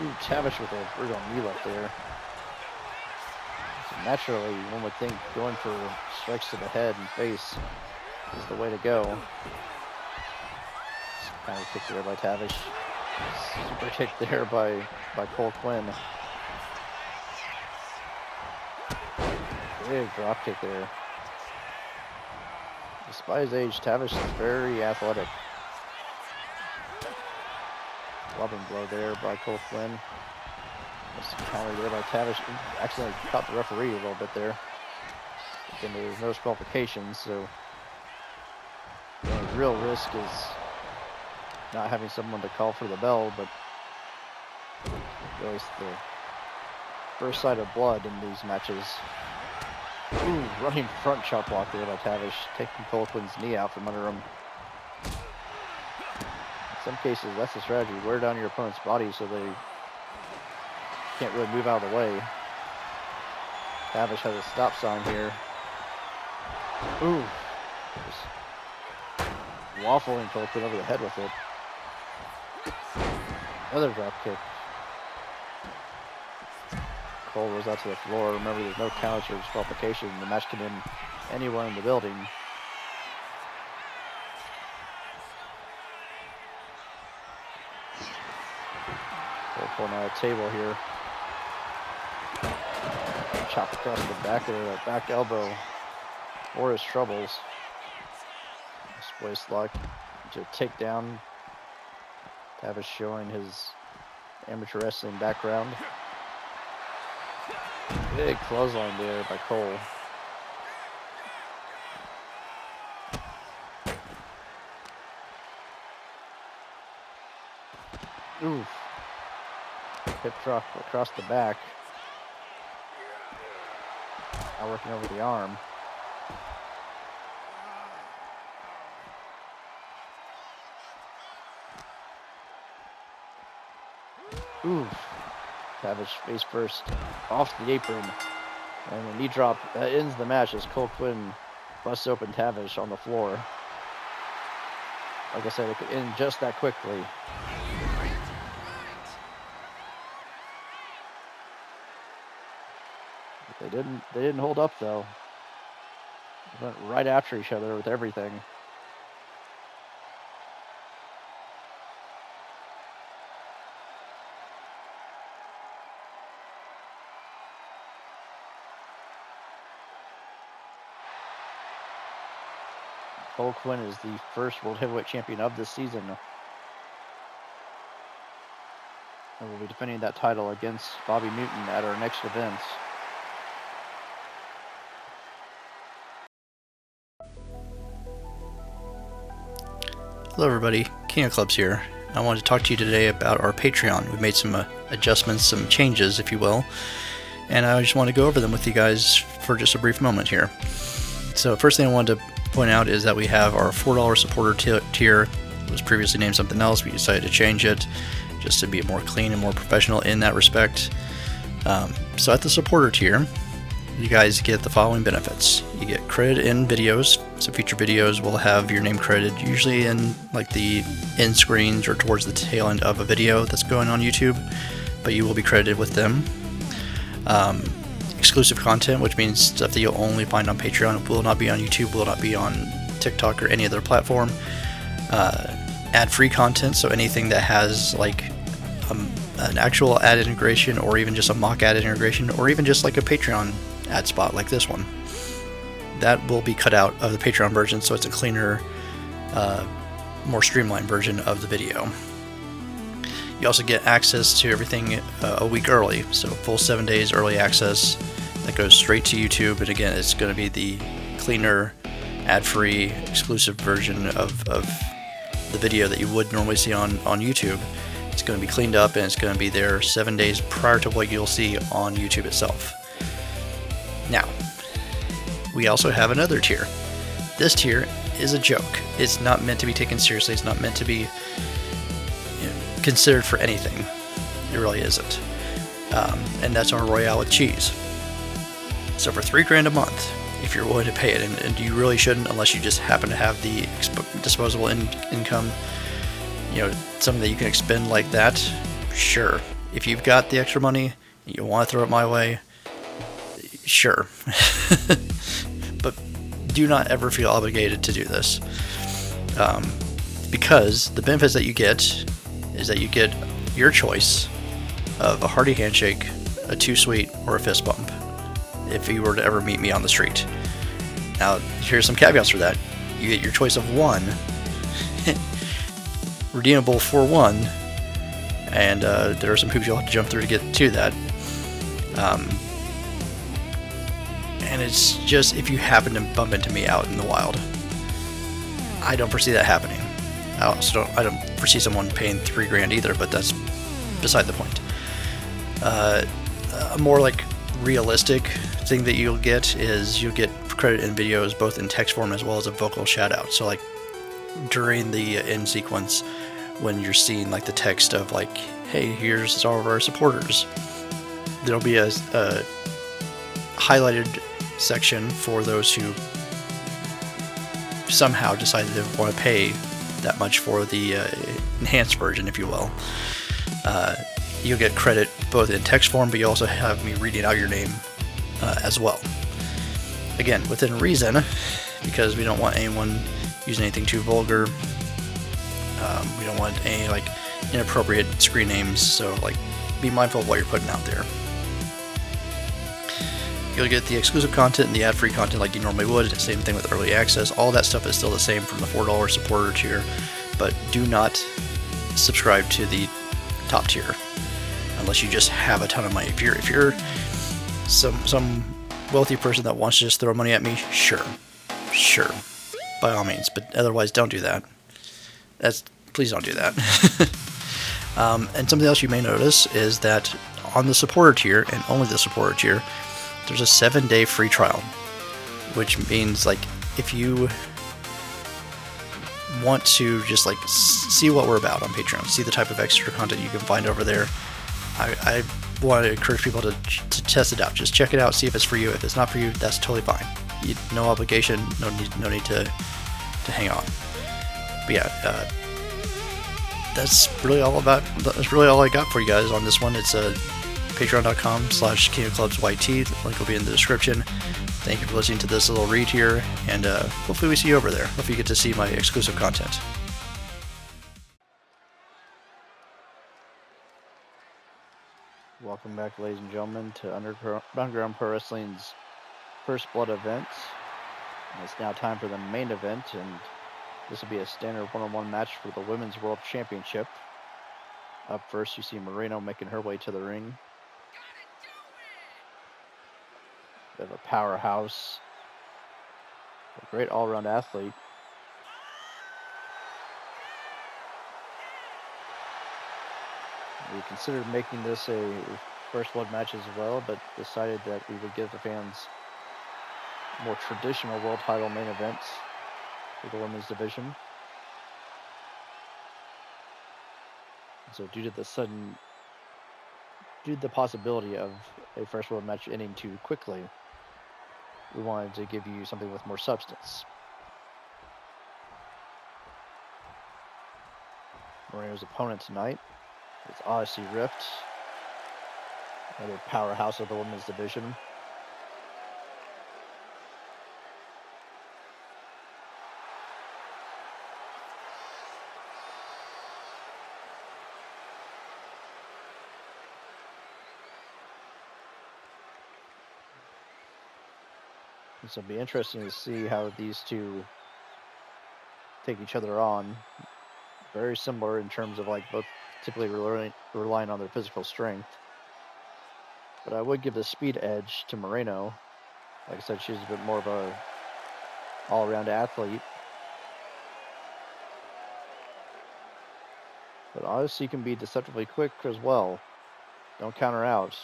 Ooh, Tavish with a brutal knee left there. So naturally, one would think going for strikes to the head and face is the way to go. Kind of kick there by Tavish. Super kick there by Cole Quinn. Big drop kick there. Despite his age, Tavish is very athletic. Loving blow there by Cole Quinn. Just counter there by Tavish. Accidentally caught the referee a little bit there. Again, there's no disqualifications, so the only real risk is not having someone to call for the bell, but really it's the first sight of blood in these matches. Ooh, running front chop block there by Tavish, taking Cole Quinn's knee out from under him. In some cases, that's the strategy. Wear down your opponent's body so they can't really move out of the way. Tavish has a stop sign here. Ooh. Just waffling Cole Quinn over the head with it. Another drop kick. Cole rolls out to the floor. Remember, there's no counters or disqualification. The match can end anywhere in the building. Cole pulling out a table here. Chop across the back of the back elbow for his troubles. Waist lock to take down. Tavish showing his amateur wrestling background. Big clothesline there by Cole. Oof. Hip drop across the back. Now working over the arm. Oof. Tavish face first off the apron. And the knee drop ends the match as Cole Quinn busts open Tavish on the floor. Like I said, it could end just that quickly. But they didn't hold up though. They went right after each other with everything. Cole Quinn is the first World Heavyweight Champion of this season. And will be defending that title against Bobby Newton at our next event. Hello everybody, King of Clubs here. I wanted to talk to you today about our Patreon. We've made some adjustments, some changes, if you will, and I just want to go over them with you guys for just a brief moment here. So first thing I wanted to point out is that we have our $4 supporter tier. It was previously named something else. We decided to change it just to be more clean and more professional in that respect. So at the supporter tier, you guys get the following benefits. You get credit in videos, so future videos will have your name credited, usually in like the end screens or towards the tail end of a video that's going on YouTube, but you will be credited with them. Exclusive content, which means stuff that you'll only find on Patreon. It will not be on YouTube, will not be on TikTok or any other platform. Ad-free content, so anything that has like an actual ad integration, or even just a mock ad integration, or even just like a Patreon ad spot like this one, that will be cut out of the Patreon version, so it's a cleaner, more streamlined version of the video. You also get access to everything a week early, so full 7 days early access that goes straight to YouTube. And again, it's going to be the cleaner, ad-free, exclusive version of the video that you would normally see on YouTube. It's going to be cleaned up and it's going to be there 7 days prior to what you'll see on YouTube itself. Now, we also have another tier. This tier is a joke. It's not meant to be taken seriously. It's not meant to be considered for anything. It really isn't. And that's our Royale with cheese. So for $3 a month, if you're willing to pay it, and you really shouldn't unless you just happen to have the disposable income, something that you can expend like that, sure. If you've got the extra money and you want to throw it my way, sure. But do not ever feel obligated to do this, because the benefits that you get is that you get your choice of a hearty handshake, a too sweet, or a fist bump if you were to ever meet me on the street. Now, here's some caveats for that. You get your choice of one, redeemable for one, and there are some hoops you'll have to jump through to get to that. And it's just if you happen to bump into me out in the wild. I don't foresee that happening. I don't foresee someone paying $3 either, but that's beside the point. A more like realistic thing that you'll get is you'll get credit in videos both in text form as well as a vocal shout out. So like during the end sequence, when you're seeing like the text of like, hey, here's all of our supporters, there'll be a highlighted section for those who somehow decided to want to pay that much for the enhanced version, if you will. You'll get credit both in text form, but you also have me reading out your name as well. Again, within reason, because we don't want anyone using anything too vulgar. We don't want any like inappropriate screen names, so like be mindful of what you're putting out there. You'll get the exclusive content and the ad-free content like you normally would. Same thing with early access. All that stuff is still the same from the $4 supporter tier, but do not subscribe to the top tier unless you just have a ton of money. If you're some wealthy person that wants to just throw money at me, sure, by all means. But otherwise, don't do that. Please don't do that. And something else you may notice is that on the supporter tier, and only the supporter tier, there's a 7-day free trial, which means like if you want to just like see what we're about on Patreon, see the type of extra content you can find over there, I want to encourage people to test it out. Just check it out, see if it's for you. If it's not for you, that's totally fine. No obligation, no need to hang on. But yeah, that's really all I got for you guys on this one. It's patreon.com/KingofClubsYT. The link will be in the description. Thank you for listening to this little read here, and hopefully we see you over there. Hopefully you get to see my exclusive content. Welcome back, ladies and gentlemen, to Underground Pro Wrestling's First Blood event. And it's now time for the main event, and this will be a standard one-on-one match for the Women's World Championship. Up first, you see Moreno making her way to the ring. Bit of a powerhouse, a great all-around athlete. We considered making this a first blood match as well, but decided that we would give the fans more traditional world title main events for the women's division. So due to the possibility of a first world match ending too quickly, we wanted to give you something with more substance. Moreno's opponent tonight is Odyssey Rift, another powerhouse of the women's division. So it'll be interesting to see how these two take each other on. Very similar in terms of like both typically relying on their physical strength. But I would give the speed edge to Moreno. Like I said, she's a bit more of a all-around athlete. But Odyssey can be deceptively quick as well. Don't count her out.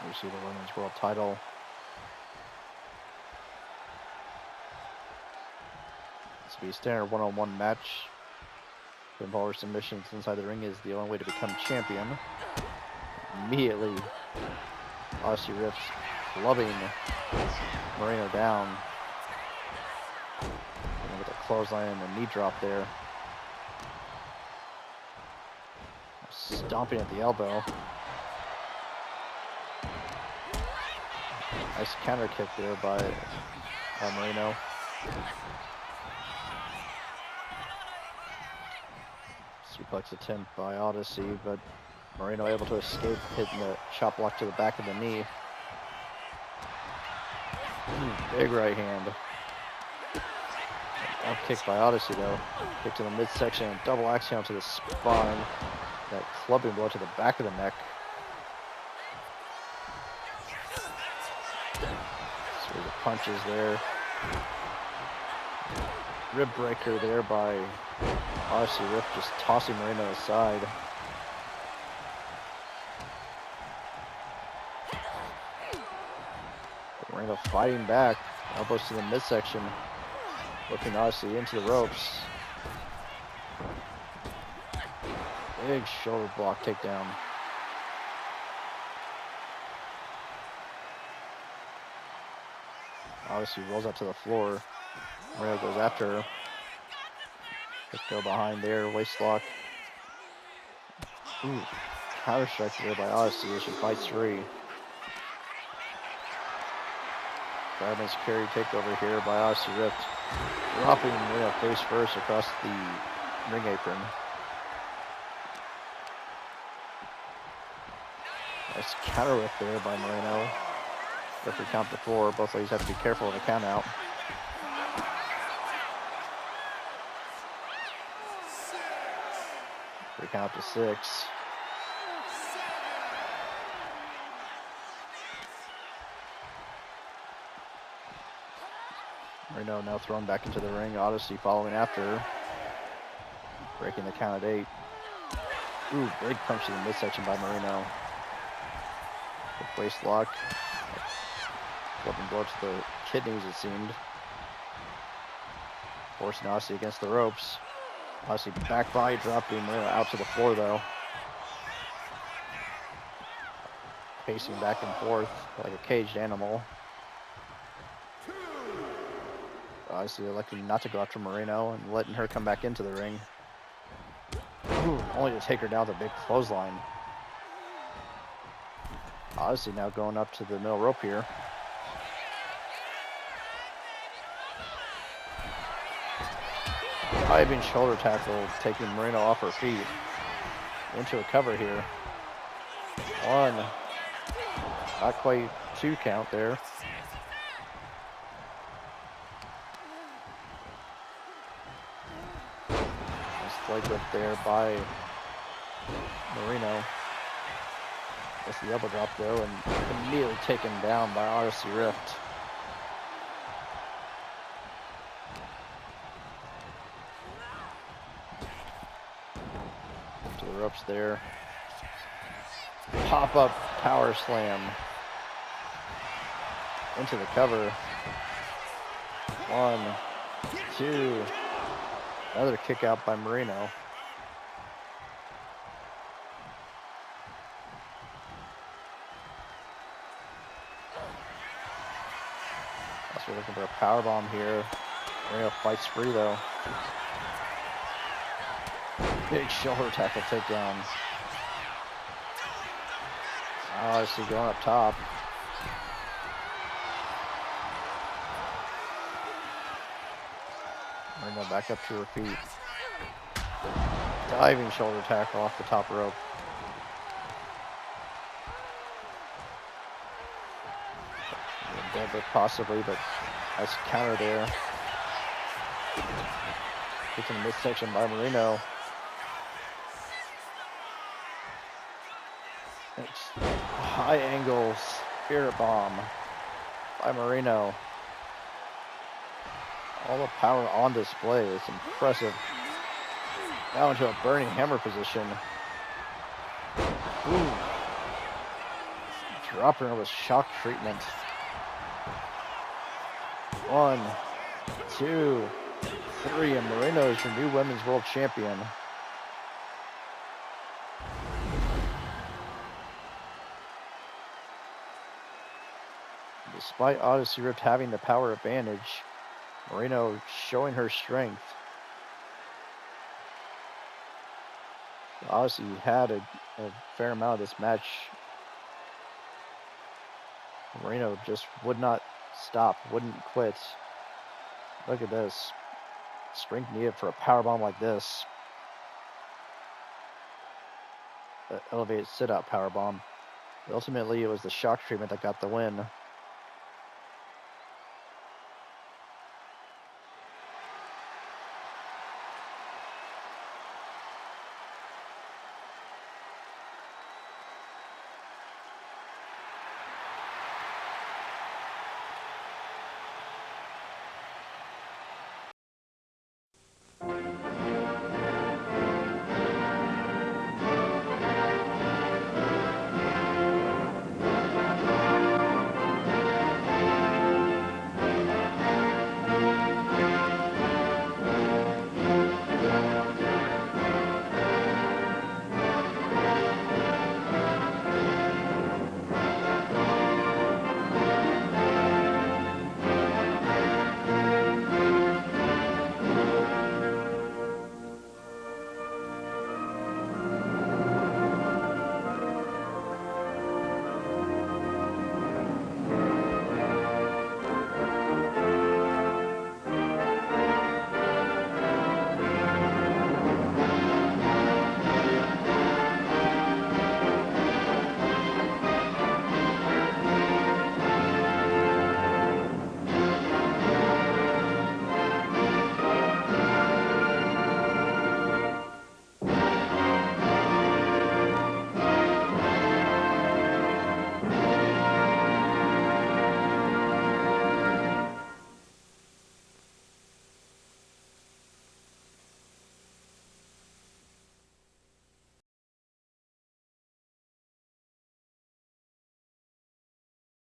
You see the women's world title. This will be a standard one-on-one match. Pinfall or submissions inside the ring is the only way to become champion. Immediately, Odyssey Rift clubbing Moreno down. And with a clothesline and a knee drop there. Stomping at the elbow. Nice counter kick there by Moreno. Suplex attempt by Odyssey, but Moreno able to escape, hitting the chop block to the back of the knee. Big right hand. Up kick by Odyssey though. Kick to the midsection, double axiom to the spine. That clubbing blow to the back of the neck. So the punches there. Rib breaker there by Odyssey Rift, just tossing Moreno aside. Moreno fighting back. Elbows to the midsection. Looking Odyssey into the ropes. Big shoulder block takedown. Odyssey rolls out to the floor. Moreno goes after her. Let's go behind there, waist lock. Ooh, counter strike there by Odyssey as she fights free. Fireman's carry takeover here by Odyssey Rift. Dropping Moreno face first across the ring apron. Nice counter whip there by Moreno. Referee count to 4. Both ladies have to be careful of the count out. We count to 6. Moreno now thrown back into the ring. Odyssey following after her. Breaking the count at 8. Ooh, big punch to the midsection by Moreno. Good waist lock. Flipping blow to the kidneys, it seemed. Forcing Odyssey against the ropes. Odyssey back body dropping Moreno out to the floor though. Pacing back and forth like a caged animal. Odyssey electing not to go after Moreno and letting her come back into the ring. Ooh, only to take her down with a big clothesline. Odyssey now going up to the middle rope here. Diving shoulder tackle, taking Marino off her feet. Into a cover here. 1. Not quite 2 count there. Nice leg whip there by Marino. That's the elbow drop though, and immediately taken down by Odyssey Rift. To the ropes there. Pop-up power slam. Into the cover. 1, 2. Another kick out by Marino. Also looking for a power bomb here. Marino fights free though. Big shoulder tackle takedown. Odyssey going up top. Marino back up to her feet. Diving shoulder tackle off the top rope. Deadlift possibly, but nice counter there. Gets in the midsection by Marino. High angle spirit bomb by Marino. All the power on display. It's impressive. Now into a burning hammer position. Ooh. Dropping her with shock treatment. 1, 2, 3, and Marino is your new women's world champion. Despite Odyssey Rift having the power advantage, Marino showing her strength. Odyssey had a fair amount of this match. Marino just would not stop, wouldn't quit. Look at this. Strength needed for a powerbomb like this. The elevated sit-out powerbomb. Ultimately, it was the shock treatment that got the win.